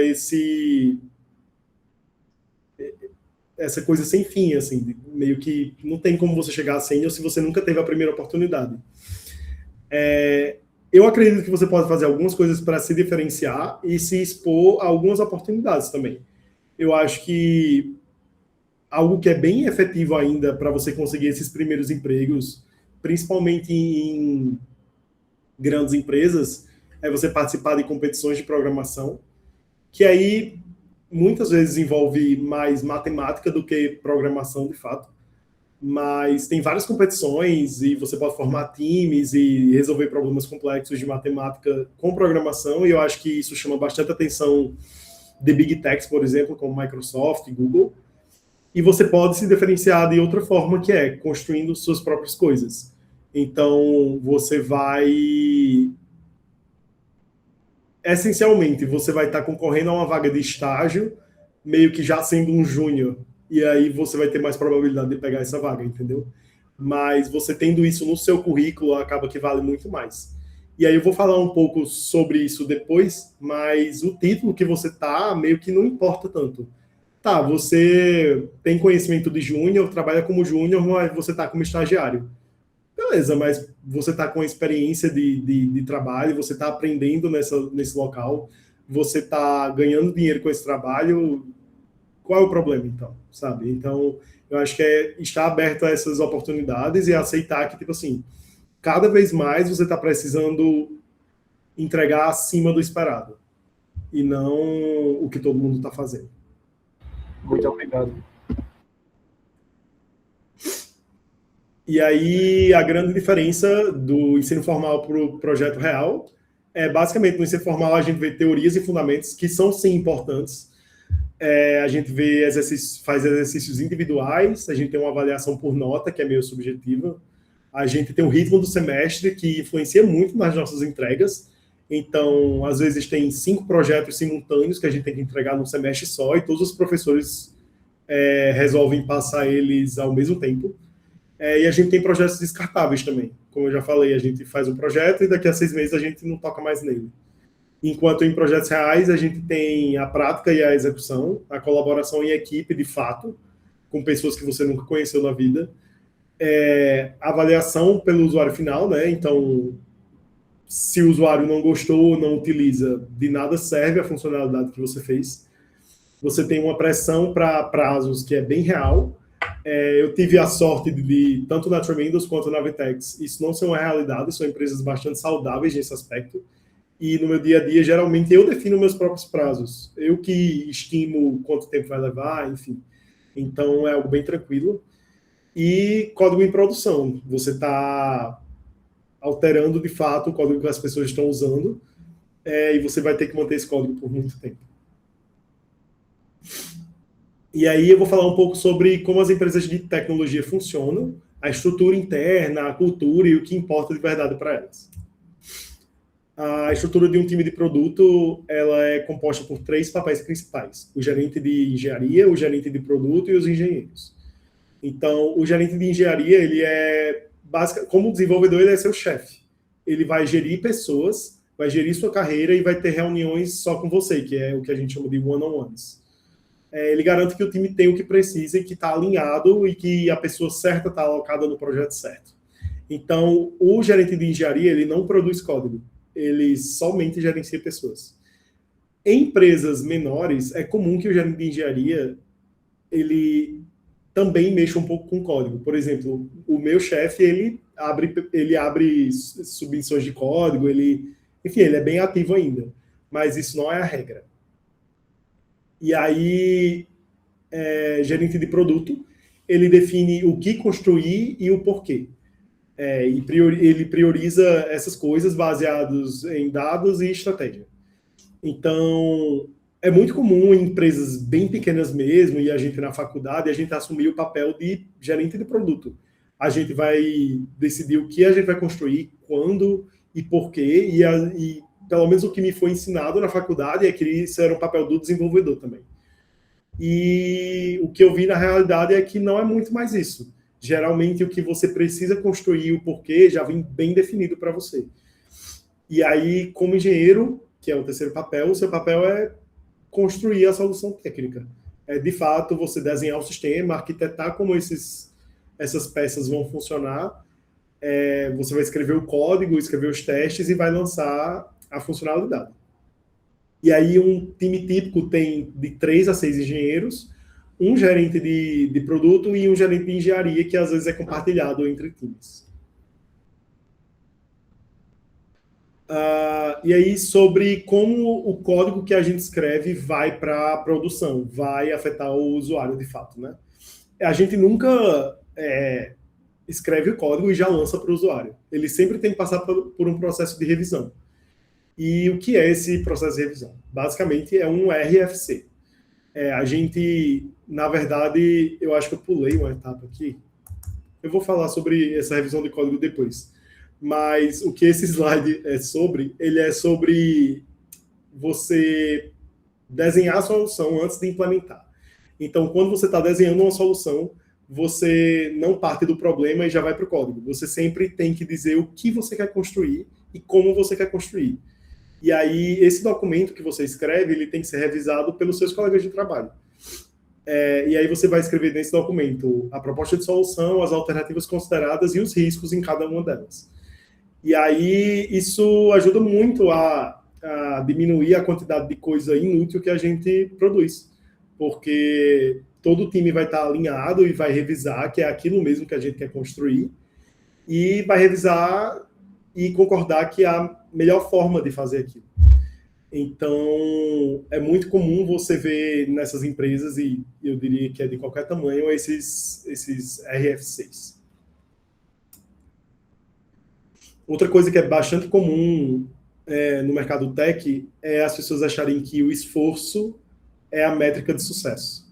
essa coisa sem fim, assim, meio que não tem como você chegar a sênior se você nunca teve a primeira oportunidade. Eu acredito que você pode fazer algumas coisas para se diferenciar e se expor a algumas oportunidades também. Eu acho que algo que é bem efetivo ainda para você conseguir esses primeiros empregos, principalmente em grandes empresas, é você participar de competições de programação, que aí muitas vezes envolve mais matemática do que programação de fato, mas tem várias competições e você pode formar times e resolver problemas complexos de matemática com programação, e eu acho que isso chama bastante atenção de Big Techs, por exemplo, como Microsoft e Google, e você pode se diferenciar de outra forma, que é construindo suas próprias coisas. Então, você vai... Essencialmente, você vai estar concorrendo a uma vaga de estágio, meio que já sendo um júnior, e aí você vai ter mais probabilidade de pegar essa vaga, entendeu? Mas você tendo isso no seu currículo, acaba que vale muito mais. E aí eu vou falar um pouco sobre isso depois, mas o título que você tá, meio que não importa tanto. Tá, você tem conhecimento de júnior, trabalha como júnior, mas você tá como estagiário. Beleza, mas você está com experiência de trabalho, você está aprendendo nesse local, você está ganhando dinheiro com esse trabalho, qual é o problema, então, sabe? Então, eu acho que é estar aberto a essas oportunidades e aceitar que, tipo assim, cada vez mais você está precisando entregar acima do esperado, e não o que todo mundo está fazendo. Muito obrigado. E aí, a grande diferença do ensino formal para o projeto real é, basicamente, no ensino formal a gente vê teorias e fundamentos que são, sim, importantes. A gente faz exercícios individuais, a gente tem uma avaliação por nota, que é meio subjetiva. A gente tem o ritmo do semestre, que influencia muito nas nossas entregas. Então, às vezes, tem 5 projetos simultâneos que a gente tem que entregar num semestre só, e todos os professores resolvem passar eles ao mesmo tempo. E a gente tem projetos descartáveis também. Como eu já falei, a gente faz um projeto e daqui a 6 meses a gente não toca mais nele. Enquanto em projetos reais a gente tem a prática e a execução, a colaboração em equipe de fato, com pessoas que você nunca conheceu na vida, a avaliação pelo usuário final, né? Então, se o usuário não gostou ou não utiliza, de nada serve a funcionalidade que você fez. Você tem uma pressão para prazos que é bem real. Eu tive a sorte tanto na Tremendous quanto na Vtex, isso não ser uma realidade, são empresas bastante saudáveis nesse aspecto, e no meu dia a dia, geralmente, eu defino meus próprios prazos, eu que estimo quanto tempo vai levar, enfim. Então, é algo bem tranquilo. E código em produção, você está alterando, de fato, o código que as pessoas estão usando, e você vai ter que manter esse código por muito tempo. E aí eu vou falar um pouco sobre como as empresas de tecnologia funcionam, a estrutura interna, a cultura e o que importa de verdade para elas. A estrutura de um time de produto, ela é composta por 3 papéis principais: o gerente de engenharia, o gerente de produto e os engenheiros. Então, o gerente de engenharia, ele como desenvolvedor, ele é seu chefe. Ele vai gerir pessoas, vai gerir sua carreira e vai ter reuniões só com você, que é o que a gente chama de one-on-ones. Ele garante que o time tem o que precisa e que está alinhado e que a pessoa certa está alocada no projeto certo. Então, o gerente de engenharia, ele não produz código, ele somente gerencia pessoas. Em empresas menores, é comum que o gerente de engenharia, ele também mexo um pouco com código. Por exemplo, o meu chefe, ele abre submissões de código, enfim, ele é bem ativo ainda, mas isso não é a regra. E aí, gerente de produto, ele define o que construir e o porquê. Ele prioriza essas coisas baseados em dados e estratégia. Então, é muito comum em empresas bem pequenas mesmo, e a gente na faculdade, a gente assumir o papel de gerente de produto. A gente vai decidir o que a gente vai construir, quando e porquê, e pelo menos o que me foi ensinado na faculdade é que isso era o papel do desenvolvedor também. E o que eu vi na realidade é que não é muito mais isso. Geralmente o que você precisa construir, o porquê, já vem bem definido para você. E aí, como engenheiro, que é o terceiro papel, o seu papel é construir a solução técnica. É, de fato, você desenhar o sistema, arquitetar como essas peças vão funcionar. Você vai escrever o código, escrever os testes e vai lançar a funcionalidade. E aí um time típico tem de 3 a 6 engenheiros, um gerente de produto e um gerente de engenharia, que às vezes é compartilhado entre times. E aí sobre como o código que a gente escreve vai para a produção, vai afetar o usuário de fato, né? A gente nunca escreve o código e já lança para o usuário. Ele sempre tem que passar por um processo de revisão. E o que é esse processo de revisão? Basicamente é um RFC. A gente, na verdade, eu acho que eu pulei uma etapa aqui. Eu vou falar sobre essa revisão de código depois. Mas o que esse slide é sobre, ele é sobre você desenhar a solução antes de implementar. Então, quando você está desenhando uma solução, você não parte do problema e já vai para o código. Você sempre tem que dizer o que você quer construir e como você quer construir. E aí, esse documento que você escreve, ele tem que ser revisado pelos seus colegas de trabalho. E aí você vai escrever nesse documento a proposta de solução, as alternativas consideradas e os riscos em cada uma delas. E aí, isso ajuda muito a diminuir a quantidade de coisa inútil que a gente produz. Porque todo time vai estar alinhado e vai revisar que é aquilo mesmo que a gente quer construir. E vai revisar e concordar que é a melhor forma de fazer aquilo. Então, é muito comum você ver nessas empresas, e eu diria que é de qualquer tamanho, esses RFCs. Outra coisa que é bastante comum no mercado tech é as pessoas acharem que o esforço é a métrica de sucesso.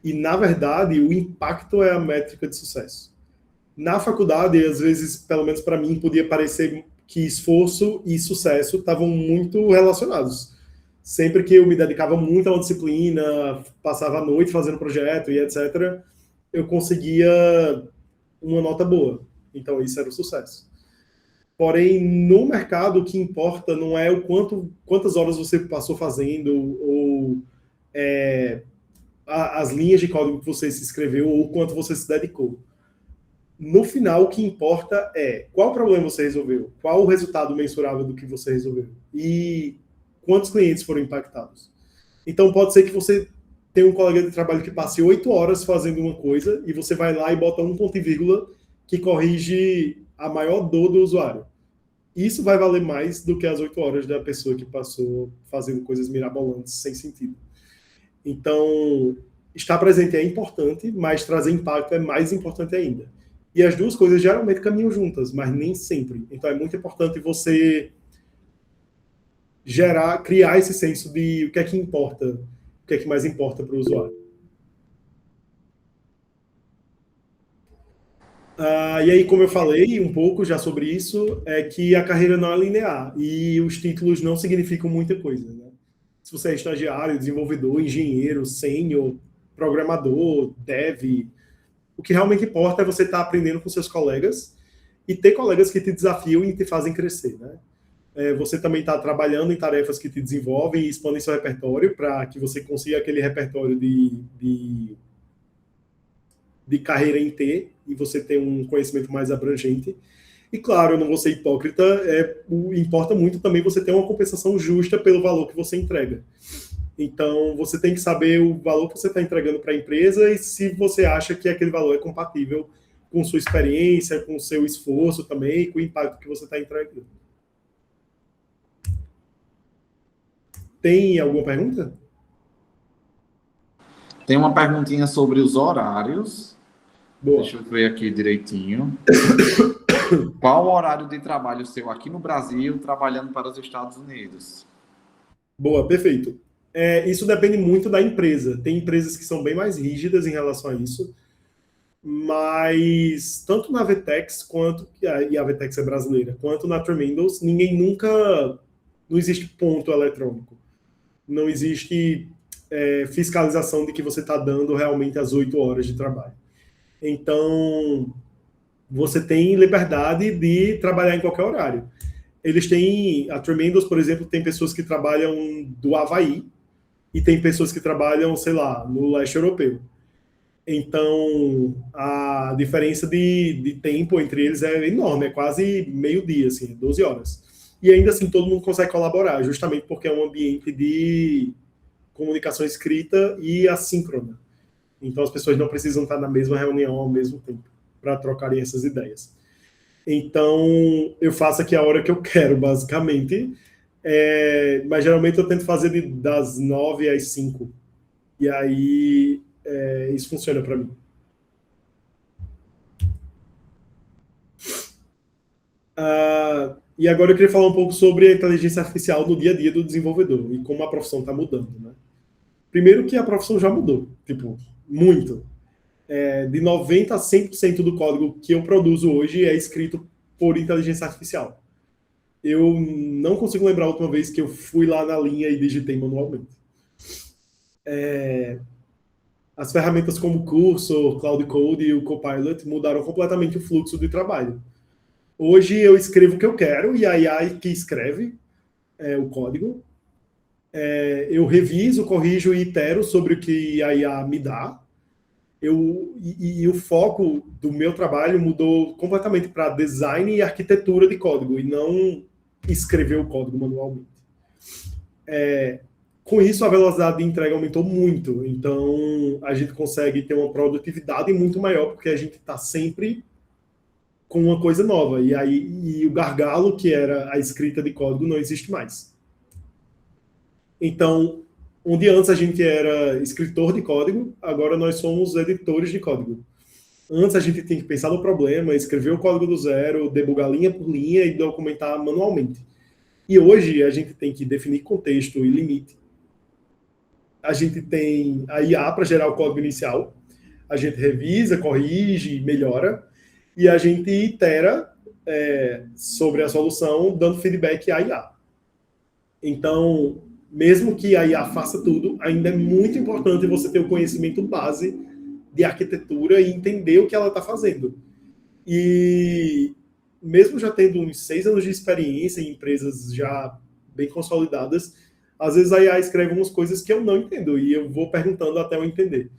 E, na verdade, o impacto é a métrica de sucesso. Na faculdade, às vezes, pelo menos para mim, podia parecer que esforço e sucesso estavam muito relacionados. Sempre que eu me dedicava muito a uma disciplina, passava a noite fazendo projeto e etc., eu conseguia uma nota boa. Então, isso era o sucesso. Porém, no mercado, o que importa não é quantas horas você passou fazendo, ou as linhas de código que você se escreveu, ou quanto você se dedicou. No final, o que importa é qual problema você resolveu, qual o resultado mensurável do que você resolveu e quantos clientes foram impactados. Então, pode ser que você tenha um colega de trabalho que passe 8 horas fazendo uma coisa e você vai lá e bota um ponto e vírgula que corrige a maior dor do usuário. Isso vai valer mais do que as 8 horas da pessoa que passou fazendo coisas mirabolantes sem sentido. Então, estar presente é importante, mas trazer impacto é mais importante ainda. E as duas coisas geralmente caminham juntas, mas nem sempre. Então é muito importante você criar esse senso de o que é que importa, o que é que mais importa para o usuário. E aí, como eu falei um pouco já sobre isso, é que a carreira não é linear e os títulos não significam muita coisa, né? Se você é estagiário, desenvolvedor, engenheiro, sênior, programador, dev, o que realmente importa é você estar aprendendo com seus colegas e ter colegas que te desafiam e te fazem crescer, né? Você também está trabalhando em tarefas que te desenvolvem e expandem seu repertório para que você consiga aquele repertório de carreira em T e você ter um conhecimento mais abrangente. E, claro, eu não vou ser hipócrita, importa muito também você ter uma compensação justa pelo valor que você entrega. Então, você tem que saber o valor que você está entregando para a empresa e se você acha que aquele valor é compatível com sua experiência, com seu esforço também, com o impacto que você está entregando. Tem alguma pergunta? Tem uma perguntinha sobre os horários. Boa. Deixa eu ver aqui direitinho. Qual o horário de trabalho seu aqui no Brasil, trabalhando para os Estados Unidos? Boa, perfeito. Isso depende muito da empresa. Tem empresas que são bem mais rígidas em relação a isso, mas tanto na Vetex, e a Vetex é brasileira, quanto na Tremendos, não existe ponto eletrônico. Não existe fiscalização de que você está dando realmente as 8 horas de trabalho. Então, você tem liberdade de trabalhar em qualquer horário. A Tremendos, por exemplo, tem pessoas que trabalham do Havaí e tem pessoas que trabalham, sei lá, no leste europeu. Então, a diferença de tempo entre eles é enorme, é quase meio-dia, assim, 12 horas. E ainda assim, todo mundo consegue colaborar, justamente porque é um ambiente de comunicação escrita e assíncrona. Então, as pessoas não precisam estar na mesma reunião ao mesmo tempo para trocarem essas ideias. Então, eu faço aqui a hora que eu quero, basicamente. Mas, geralmente, eu tento fazer das 9 às 5. E aí, isso funciona para mim. E agora eu queria falar um pouco sobre a inteligência artificial no dia a dia do desenvolvedor e como a profissão está mudando, né? Primeiro que a profissão já mudou, tipo, muito. De 90% a 100% do código que eu produzo hoje é escrito por inteligência artificial. Eu não consigo lembrar a última vez que eu fui lá na linha e digitei manualmente. As ferramentas como o Cursor, Cloud Code e o Copilot mudaram completamente o fluxo de trabalho. Hoje eu escrevo o que eu quero e a IA que escreve o código. Eu reviso, corrijo e itero sobre o que a IA me dá. E o foco do meu trabalho mudou completamente para design e arquitetura de código, e não escrever o código manualmente. Com isso, a velocidade de entrega aumentou muito, então a gente consegue ter uma produtividade muito maior, porque a gente está sempre com uma coisa nova, e o gargalo, que era a escrita de código, não existe mais. Então, onde antes a gente era escritor de código, agora nós somos editores de código. Antes a gente tinha que pensar no problema, escrever o código do zero, debugar linha por linha e documentar manualmente. E hoje a gente tem que definir contexto e limite. A gente tem a IA para gerar o código inicial, a gente revisa, corrige, melhora, e a gente itera sobre a solução, dando feedback à IA. Então, mesmo que a IA faça tudo, ainda é muito importante você ter o conhecimento base de arquitetura e entender o que ela está fazendo. E mesmo já tendo uns 6 anos de experiência em empresas já bem consolidadas, às vezes a IA escreve umas coisas que eu não entendo e eu vou perguntando até eu entender.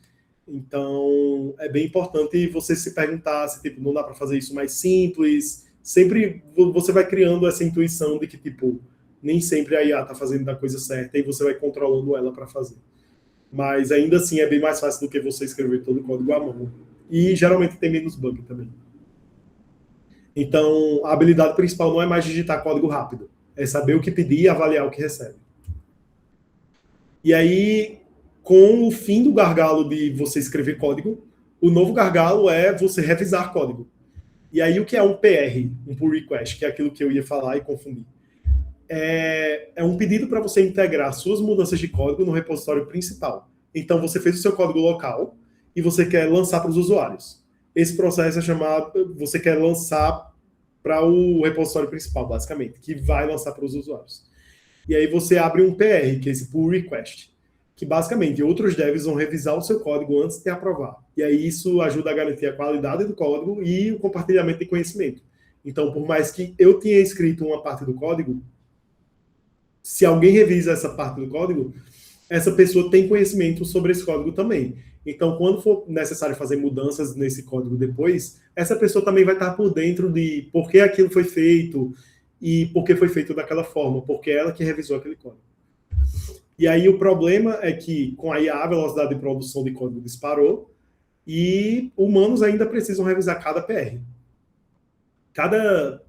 Então, é bem importante você se perguntar se, tipo, não dá para fazer isso mais simples. Sempre você vai criando essa intuição de que, tipo, nem sempre a IA está fazendo a coisa certa e você vai controlando ela para fazer. Mas ainda assim é bem mais fácil do que você escrever todo o código à mão. E geralmente tem menos bug também. Então, a habilidade principal não é mais digitar código rápido. É saber o que pedir e avaliar o que recebe. E aí, com o fim do gargalo de você escrever código, o novo gargalo é você revisar código. E aí, o que é um PR, um pull request, que é aquilo que eu ia falar e confundir? É um pedido para você integrar suas mudanças de código no repositório principal. Então, você fez o seu código local e você quer lançar para os usuários. Esse processo é chamado, você quer lançar para o repositório principal, basicamente, que vai lançar para os usuários. E aí você abre um PR, que é esse pull request, que basicamente outros devs vão revisar o seu código antes de aprovar. E aí isso ajuda a garantir a qualidade do código e o compartilhamento de conhecimento. Então, por mais que eu tenha escrito uma parte do código, se alguém revisa essa parte do código, essa pessoa tem conhecimento sobre esse código também. Então, quando for necessário fazer mudanças nesse código depois, essa pessoa também vai estar por dentro de por que aquilo foi feito e por que foi feito daquela forma, porque é ela que revisou aquele código. E aí o problema é que com a IA a velocidade de produção de código disparou e humanos ainda precisam revisar cada PR. Cada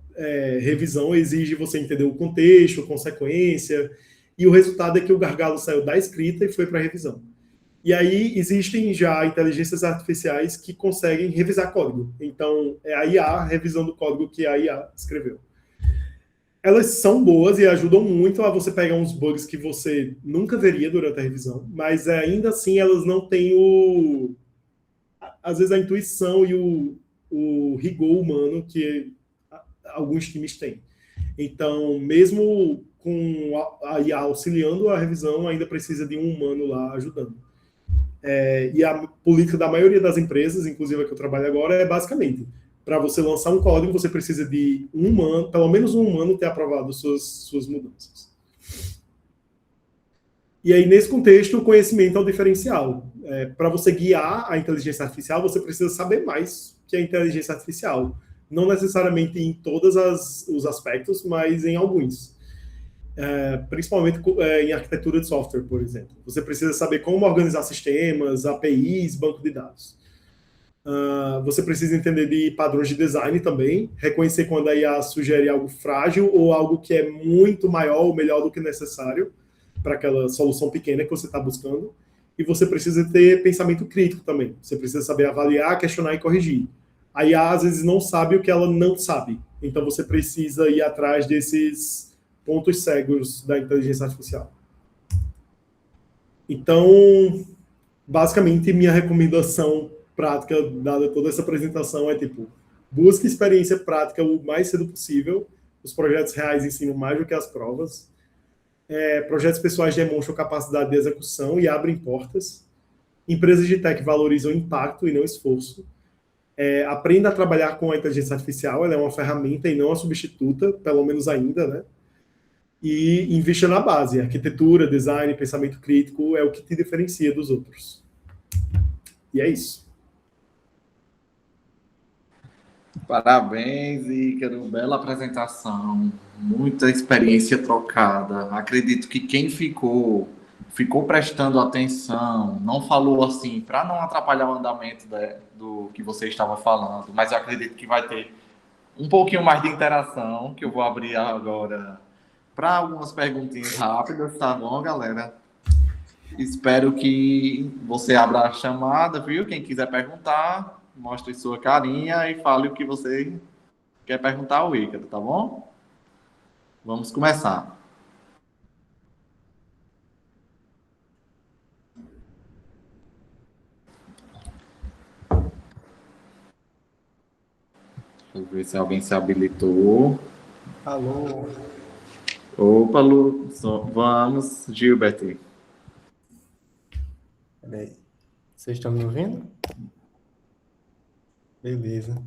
revisão exige você entender o contexto, a consequência, e o resultado é que o gargalo saiu da escrita e foi para a revisão. E aí existem já inteligências artificiais que conseguem revisar código. Então, é a IA revisando o código que a IA escreveu. Elas são boas e ajudam muito a você pegar uns bugs que você nunca veria durante a revisão, mas ainda assim elas não têm às vezes a intuição e o rigor humano que alguns times têm. Então, mesmo com a IA auxiliando a revisão, ainda precisa de um humano lá ajudando. E a política da maioria das empresas, inclusive a que eu trabalho agora, é basicamente, para você lançar um código, você precisa de um humano, pelo menos um humano ter aprovado suas mudanças. E aí, nesse contexto, o conhecimento é o diferencial. Para você guiar a inteligência artificial, você precisa saber mais que a inteligência artificial. Não necessariamente em todos os aspectos, mas em alguns. Principalmente em arquitetura de software, por exemplo. Você precisa saber como organizar sistemas, APIs, banco de dados. Você precisa entender de padrões de design também, reconhecer quando a IA sugere algo frágil ou algo que é muito maior ou melhor do que necessário para aquela solução pequena que você está buscando. E você precisa ter pensamento crítico também. Você precisa saber avaliar, questionar e corrigir. A IA, às vezes, não sabe o que ela não sabe. Então, você precisa ir atrás desses pontos cegos da inteligência artificial. Então, basicamente, minha recomendação prática, dada toda essa apresentação, é busque experiência prática o mais cedo possível. Os projetos reais ensinam mais do que as provas. Projetos pessoais demonstram capacidade de execução e abrem portas. Empresas de tech valorizam impacto e não esforço. Aprenda a trabalhar com a inteligência artificial, ela é uma ferramenta e não uma substituta, pelo menos ainda, né? E invista na base. Arquitetura, design, pensamento crítico é o que te diferencia dos outros. E é isso. Parabéns, Ícaro. Bela apresentação. Muita experiência trocada. Acredito que quem ficou prestando atenção, não falou assim, para não atrapalhar o andamento do que você estava falando, mas eu acredito que vai ter um pouquinho mais de interação, que eu vou abrir agora para algumas perguntinhas rápidas, tá bom, galera? Espero que você abra a chamada, viu? Quem quiser perguntar, mostre sua carinha e fale o que você quer perguntar ao Ícaro, tá bom? Vamos começar. Deixa eu ver se alguém se habilitou. Alô? Opa, Lu, vamos, Gilbert. Peraí. Vocês estão me ouvindo? Beleza.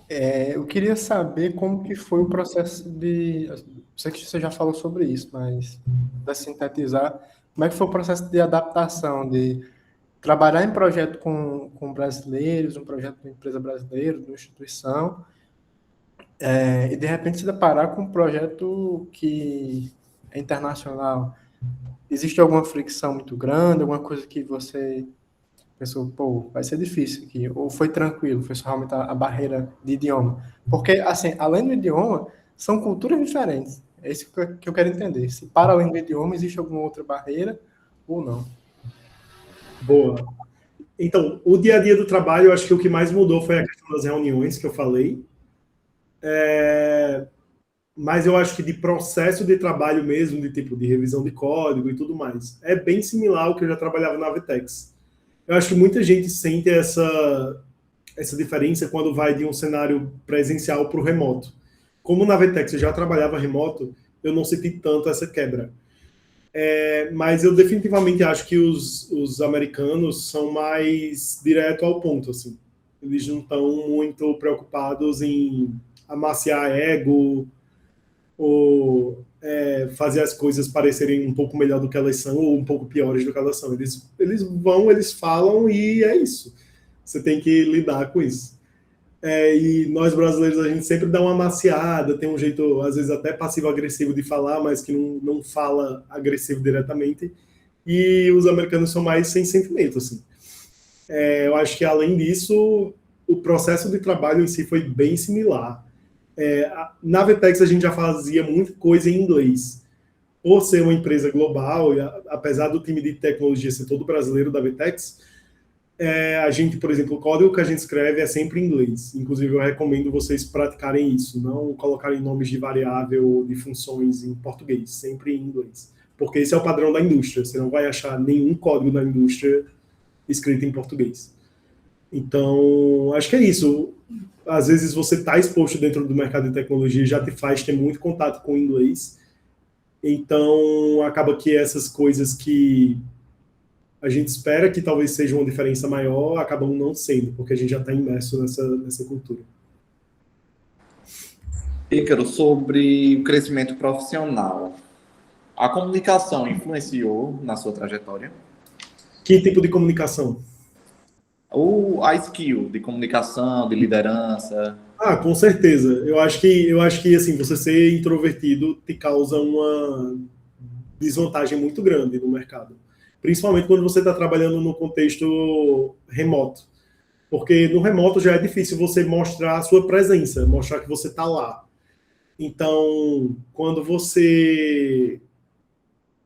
Eu queria saber como que foi o processo de... Sei que você já falou sobre isso, mas para sintetizar, como é que foi o processo de adaptação, de trabalhar em projeto com brasileiros, um projeto de uma empresa brasileira, de uma instituição, e de repente se deparar com um projeto que é internacional. Existe alguma fricção muito grande, alguma coisa que você pensou, pô, vai ser difícil aqui, ou foi tranquilo, foi só realmente a barreira de idioma? Porque, assim, além do idioma, são culturas diferentes. É isso que eu quero entender. Se para além do idioma existe alguma outra barreira ou não. Boa. Então, o dia a dia do trabalho, eu acho que o que mais mudou foi a questão das reuniões que eu falei. Mas eu acho que de processo de trabalho mesmo, de revisão de código e tudo mais, é bem similar ao que eu já trabalhava na Avtex. Eu acho que muita gente sente essa diferença quando vai de um cenário presencial para o remoto. Como na Avtex eu já trabalhava remoto, eu não senti tanto essa quebra. Mas eu definitivamente acho que os americanos são mais direto ao ponto, assim. Eles não estão muito preocupados em amaciar ego ou fazer as coisas parecerem um pouco melhor do que elas são ou um pouco piores do que elas são. Eles falam e é isso. Você tem que lidar com isso. E nós brasileiros, a gente sempre dá uma maciada, tem um jeito, às vezes, até passivo-agressivo de falar, mas que não fala agressivo diretamente. E os americanos são mais sem sentimento, assim. Eu acho que, além disso, o processo de trabalho em si foi bem similar. Na Vetex, a gente já fazia muita coisa em inglês. Por ser uma empresa global, e apesar do time de tecnologia ser todo brasileiro da Vetex, a gente, por exemplo, o código que a gente escreve é sempre em inglês. Inclusive, eu recomendo vocês praticarem isso, não colocarem nomes de variável ou de funções em português, sempre em inglês. Porque esse é o padrão da indústria. Você não vai achar nenhum código da indústria escrito em português. Então, acho que é isso. Às vezes você está exposto dentro do mercado de tecnologia já te faz ter muito contato com o inglês. Então, acaba que essas coisas que a gente espera que talvez seja uma diferença maior, acabam não sendo, porque a gente já está imerso nessa cultura. Ícaro, sobre o crescimento profissional, a comunicação influenciou na sua trajetória? Que tipo de comunicação? Ou a skill de comunicação, de liderança? Com certeza. Eu acho que assim, você ser introvertido te causa uma desvantagem muito grande no mercado. Principalmente quando você está trabalhando no contexto remoto. Porque no remoto já é difícil você mostrar a sua presença, mostrar que você está lá. Então, quando você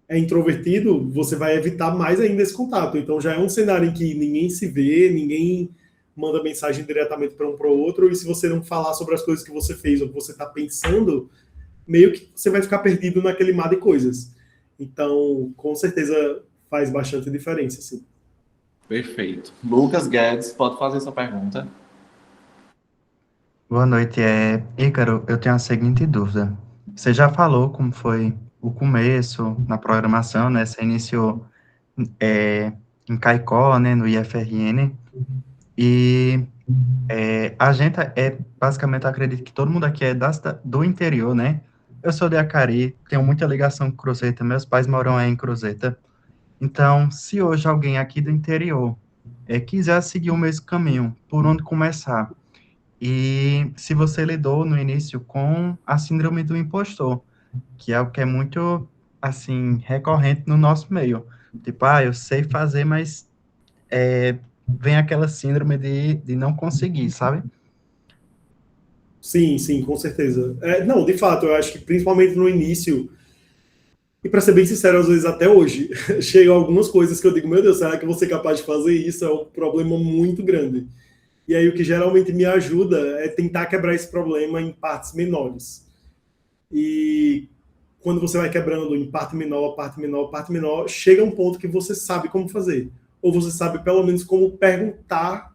é introvertido, você vai evitar mais ainda esse contato. Então, já é um cenário em que ninguém se vê, ninguém manda mensagem diretamente para um para o outro, e se você não falar sobre as coisas que você fez ou que você está pensando, meio que você vai ficar perdido naquele mar de coisas. Então, com certeza, faz bastante diferença, sim. Perfeito. Lucas Guedes, pode fazer sua pergunta. Boa noite, Ícaro, eu tenho a seguinte dúvida. Você já falou como foi o começo na programação, né? Você iniciou em Caicó, né, no IFRN, e a gente basicamente, acredito que todo mundo aqui é do interior, né? Eu sou de Acari, tenho muita ligação com Cruzeta, meus pais moram aí em Cruzeta. Então, se hoje alguém aqui do interior quiser seguir o mesmo caminho, por onde começar? E se você lidou no início com a síndrome do impostor, que é algo que é muito, assim, recorrente no nosso meio. Tipo, eu sei fazer, mas vem aquela síndrome de não conseguir, sabe? Sim, sim, com certeza. Não, de fato, eu acho que principalmente no início, e para ser bem sincero, às vezes até hoje, chegam algumas coisas que eu digo, meu Deus, será que eu vou ser capaz de fazer isso? É um problema muito grande. E aí o que geralmente me ajuda é tentar quebrar esse problema em partes menores. E quando você vai quebrando em parte menor, parte menor, parte menor, chega um ponto que você sabe como fazer. Ou você sabe pelo menos como perguntar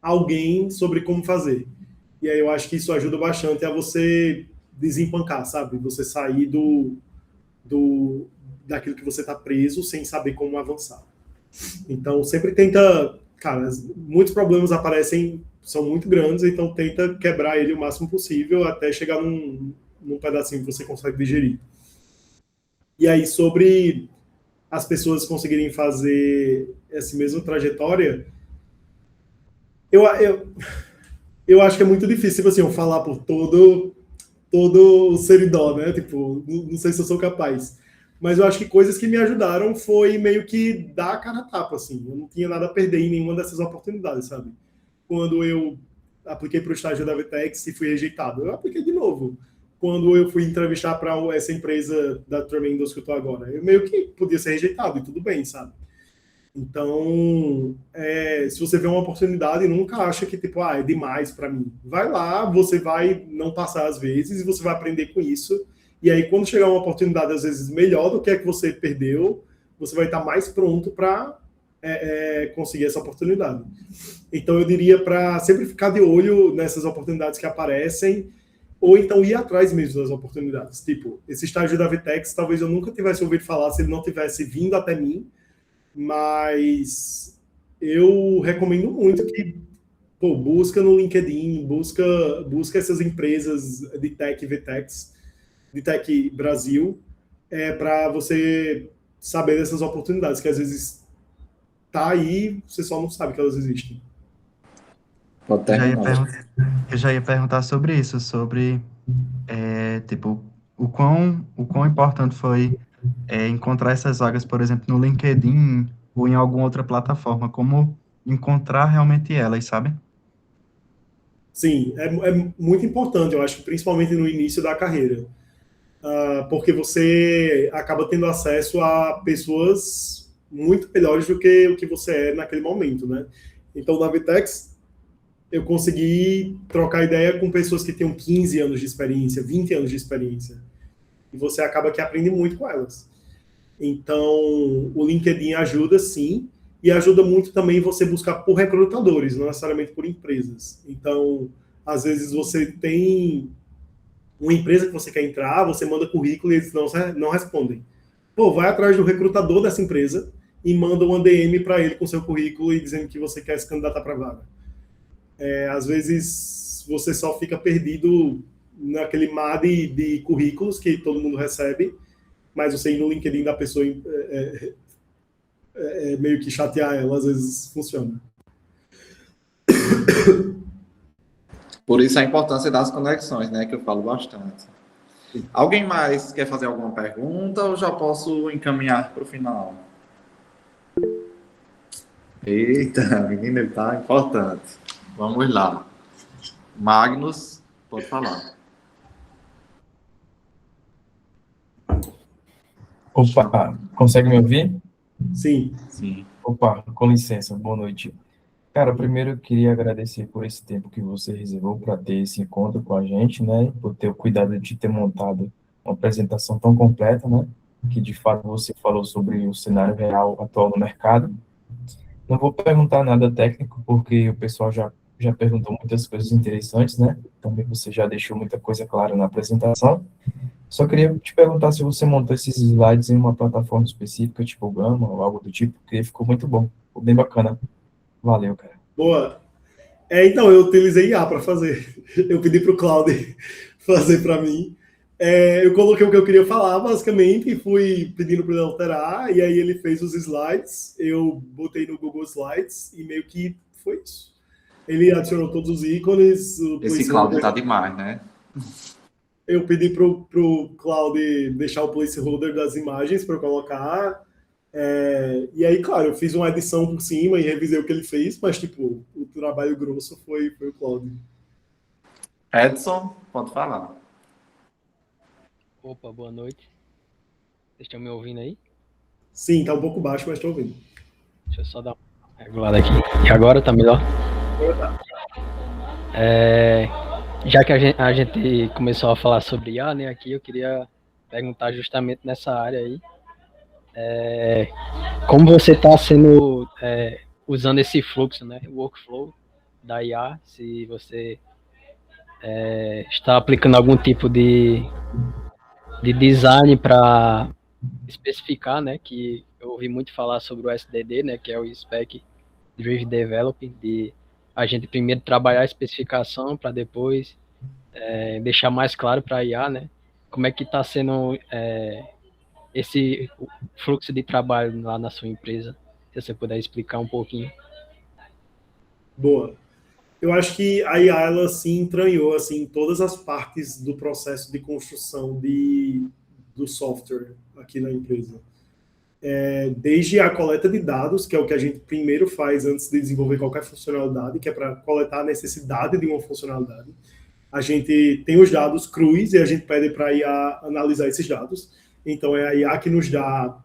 a alguém sobre como fazer. E aí eu acho que isso ajuda bastante a você desempancar, sabe? Você sair daquilo que você está preso sem saber como avançar. Então, sempre tenta... Cara, muitos problemas aparecem, são muito grandes, então tenta quebrar ele o máximo possível até chegar num pedacinho que você consegue digerir. E aí, sobre as pessoas conseguirem fazer essa mesma trajetória, eu acho que é muito difícil, tipo assim, eu falar por todo o seridó, né? Tipo, não sei se eu sou capaz. Mas eu acho que coisas que me ajudaram foi meio que dar a cara a tapa, assim. Eu não tinha nada a perder em nenhuma dessas oportunidades, sabe? Quando eu apliquei para o estágio da Vtex e fui rejeitado, eu apliquei de novo. Quando eu fui entrevistar para essa empresa da Tremendous que eu tô agora, eu meio que podia ser rejeitado e tudo bem, sabe? Então, se você vê uma oportunidade, nunca acha que, tipo, é demais para mim. Vai lá, você vai não passar às vezes e você vai aprender com isso. E aí, quando chegar uma oportunidade, às vezes, melhor do que a que você perdeu, você vai estar mais pronto para conseguir essa oportunidade. Então, eu diria para sempre ficar de olho nessas oportunidades que aparecem, ou então ir atrás mesmo das oportunidades. Tipo, esse estágio da Vtex, talvez eu nunca tivesse ouvido falar se ele não tivesse vindo até mim, mas eu recomendo muito que busca no LinkedIn, busca essas empresas de tech Vtex, de tech Brasil, para você saber dessas oportunidades, que às vezes tá aí, você só não sabe que elas existem. Pode Eu já ia, terminar. eu já ia perguntar sobre isso, sobre, tipo, o quão importante foi encontrar essas vagas, por exemplo, no LinkedIn ou em alguma outra plataforma, como encontrar realmente elas, sabe? Sim, é muito importante, eu acho que principalmente no início da carreira, porque você acaba tendo acesso a pessoas muito melhores do que o que você é naquele momento, né? Então, na Vitex, eu consegui trocar ideia com pessoas que tinham 15 anos de experiência, 20 anos de experiência, e você acaba que aprende muito com elas. Então, o LinkedIn ajuda sim, e ajuda muito também você buscar por recrutadores, não necessariamente por empresas. Então, às vezes você tem uma empresa que você quer entrar, você manda currículo e eles não respondem. Pô, vai atrás do recrutador dessa empresa e manda uma DM para ele com seu currículo e dizendo que você quer se candidatar para a vaga. Às vezes você só fica perdido naquele mar de currículos que todo mundo recebe, mas você ir no LinkedIn da pessoa meio que chatear ela, às vezes funciona. Por isso a importância das conexões, né? Que eu falo bastante. Alguém mais quer fazer alguma pergunta ou já posso encaminhar para o final? Eita, menina, ele tá importante. Vamos lá. Magnus, pode falar. Opa, consegue me ouvir? Sim. Sim. Opa, com licença, boa noite. Cara, primeiro eu queria agradecer por esse tempo que você reservou para ter esse encontro com a gente, né? Por ter o cuidado de ter montado uma apresentação tão completa, né? Que de fato você falou sobre o cenário real atual no mercado. Não vou perguntar nada técnico, porque o pessoal já perguntou muitas coisas interessantes, né? Também você já deixou muita coisa clara na apresentação. Só queria te perguntar se você montou esses slides em uma plataforma específica, tipo Gama ou algo do tipo, porque ficou muito bom, ficou bem bacana. Valeu, cara. Boa. Então, eu utilizei IA para fazer. Eu pedi para o Cloud fazer para mim. Eu coloquei o que eu queria falar, basicamente, e fui pedindo para ele alterar, e aí ele fez os slides, eu botei no Google Slides, e meio que foi isso. Ele adicionou todos os ícones. Esse Cláudio tá demais, né? Eu pedi pro Cloud deixar o placeholder das imagens para eu colocar. E aí, claro, eu fiz uma edição por cima e revisei o que ele fez, mas, tipo, o trabalho grosso foi o Cloud. Edson, pode falar. Opa, boa noite. Vocês estão me ouvindo aí? Sim, tá um pouco baixo, mas tô ouvindo. Deixa eu só dar uma regulada aqui. E agora tá melhor? Já que a gente começou a falar sobre IA, né, aqui eu queria perguntar justamente nessa área aí. Como você está usando esse fluxo, né, workflow da IA, se você está aplicando algum tipo de design para especificar, né, que eu ouvi muito falar sobre o SDD, né, que é o Spec Driven Developing, de a gente primeiro trabalhar a especificação para depois deixar mais claro para a IA, né, como é que está sendo esse fluxo de trabalho lá na sua empresa, se você puder explicar um pouquinho. Boa. Eu acho que a IA, ela se entranhou assim, em todas as partes do processo de construção do software aqui na empresa. Desde a coleta de dados, que é o que a gente primeiro faz antes de desenvolver qualquer funcionalidade, que é para coletar a necessidade de uma funcionalidade. A gente tem os dados crus e a gente pede para a IA analisar esses dados. Então, é a IA que nos dá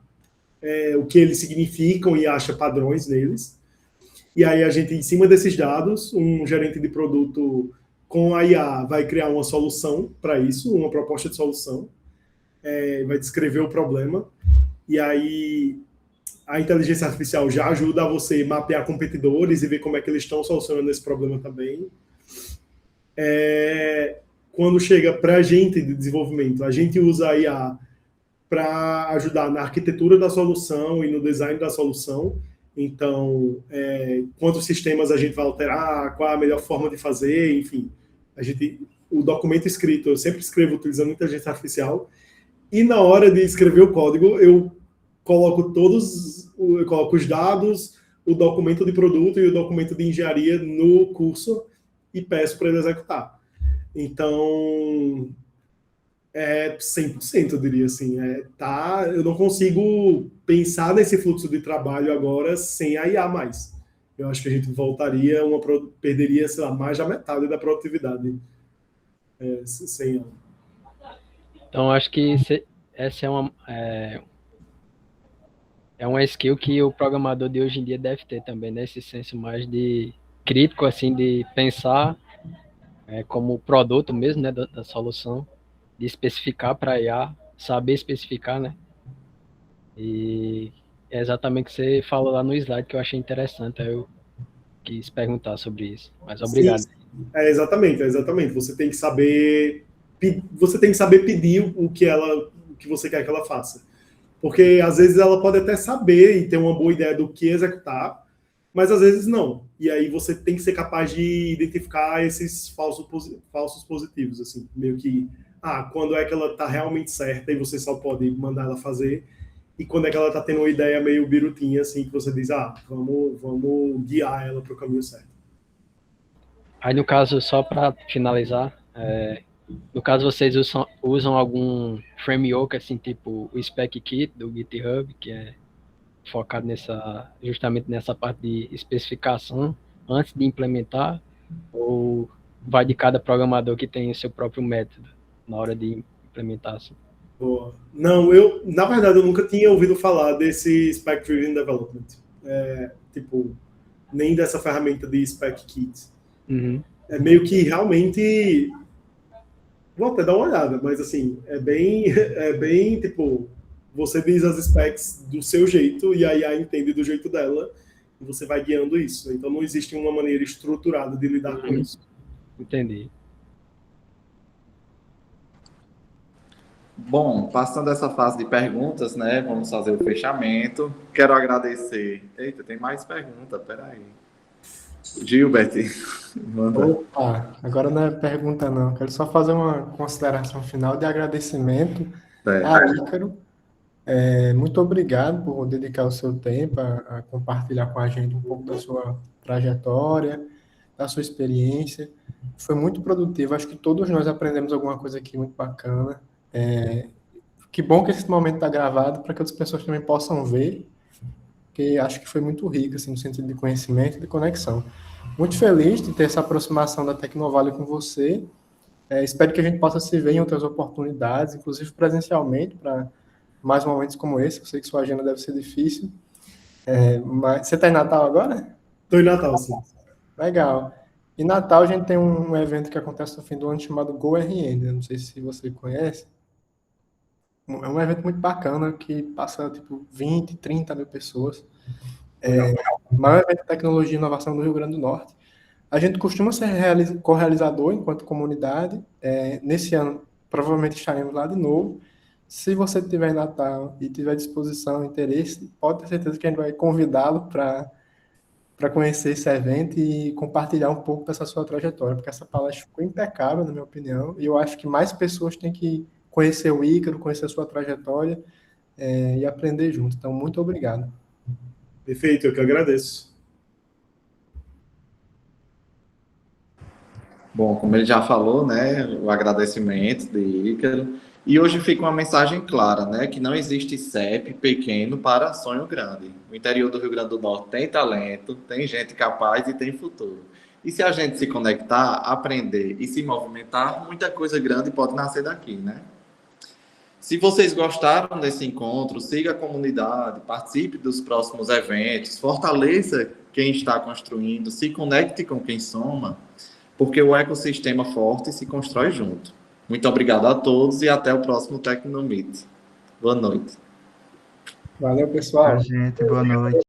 o que eles significam e acha padrões neles. E aí a gente, em cima desses dados, um gerente de produto com a IA vai criar uma solução para isso, uma proposta de solução, vai descrever o problema, e aí a inteligência artificial já ajuda a você mapear competidores e ver como é que eles estão solucionando esse problema também. Quando chega para a gente de desenvolvimento, a gente usa a IA para ajudar na arquitetura da solução e no design da solução. Então, quantos sistemas a gente vai alterar, qual a melhor forma de fazer, enfim. O documento escrito, eu sempre escrevo utilizando inteligência artificial, e na hora de escrever o código, eu coloco os dados, o documento de produto e o documento de engenharia no curso e peço para ele executar. Então, é 100%, eu diria assim. Eu não consigo pensar nesse fluxo de trabalho agora sem a IA mais. Eu acho que a gente voltaria, perderia, sei lá, mais da metade da produtividade sem ela. Então, acho que essa é uma skill que o programador de hoje em dia deve ter também, né? Esse senso mais de crítico, assim, de pensar como produto mesmo, né, da solução, de especificar para a IA, saber especificar, né? E é exatamente o que você falou lá no slide, que eu achei interessante, aí eu quis perguntar sobre isso. Mas obrigado. Sim, exatamente. Você tem que saber pedir o que você quer que ela faça. Porque às vezes ela pode até saber e ter uma boa ideia do que executar, mas às vezes não. E aí você tem que ser capaz de identificar esses falsos positivos, assim, meio que, quando é que ela está realmente certa e você só pode mandar ela fazer, e quando é que ela está tendo uma ideia meio birutinha, assim, que você diz, vamos guiar ela para o caminho certo. Aí, no caso, só para finalizar, no caso vocês usam algum framework, assim, tipo o Spec Kit do GitHub, que é focado justamente nessa parte de especificação antes de implementar, ou vai de cada programador que tem o seu próprio método na hora de implementar? Assim? Boa. Não, na verdade, eu nunca tinha ouvido falar desse Spec Driven Development. Nem dessa ferramenta de Spec Kit. Uhum. É meio que realmente... Vou até dar uma olhada, mas assim, é bem tipo, você diz as specs do seu jeito e a IA entende do jeito dela e você vai guiando isso. Então não existe uma maneira estruturada de lidar com isso. Entendi. Bom, passando essa fase de perguntas, né? Vamos fazer o fechamento. Quero agradecer. Eita, tem mais pergunta, peraí. Gilbert, manda. Opa, agora não é pergunta não, quero só fazer uma consideração final de agradecimento a Ícaro. Muito obrigado por dedicar o seu tempo a compartilhar com a gente um pouco da sua trajetória, da sua experiência. Foi muito produtivo, acho que todos nós aprendemos alguma coisa aqui muito bacana. Que bom que esse momento está gravado para que outras pessoas também possam ver, porque acho que foi muito rico, assim, no sentido de conhecimento e de conexão. Muito feliz de ter essa aproximação da Tecnovale com você. Espero que a gente possa se ver em outras oportunidades, inclusive presencialmente, para mais momentos como esse. Eu sei que sua agenda deve ser difícil. Mas você está em Natal agora? Estou em Natal, sim. Legal. Em Natal a gente tem um evento que acontece no fim do ano chamado GoRN. Eu não sei se você conhece. É um evento muito bacana que passa tipo 20, 30 mil pessoas. O maior evento de tecnologia e inovação do Rio Grande do Norte. A gente costuma ser co-realizador enquanto comunidade. Nesse ano, provavelmente estaremos lá de novo. Se você estiver em Natal e tiver disposição, interesse, pode ter certeza que a gente vai convidá-lo para conhecer esse evento e compartilhar um pouco dessa sua trajetória, porque essa palestra ficou impecável, na minha opinião, e eu acho que mais pessoas têm que conhecer o Ícaro, conhecer a sua trajetória e aprender junto. Então, muito obrigado. Perfeito, eu que agradeço. Bom, como ele já falou, né, o agradecimento de Ícaro. E hoje fica uma mensagem clara, né, que não existe CEP pequeno para sonho grande. O interior do Rio Grande do Norte tem talento, tem gente capaz e tem futuro. E se a gente se conectar, aprender e se movimentar, muita coisa grande pode nascer daqui, né? Se vocês gostaram desse encontro, siga a comunidade, participe dos próximos eventos, fortaleça quem está construindo, se conecte com quem soma, porque o ecossistema forte se constrói junto. Muito obrigado a todos e até o próximo Tecnomeet. Boa noite. Valeu, pessoal. Gente, boa noite.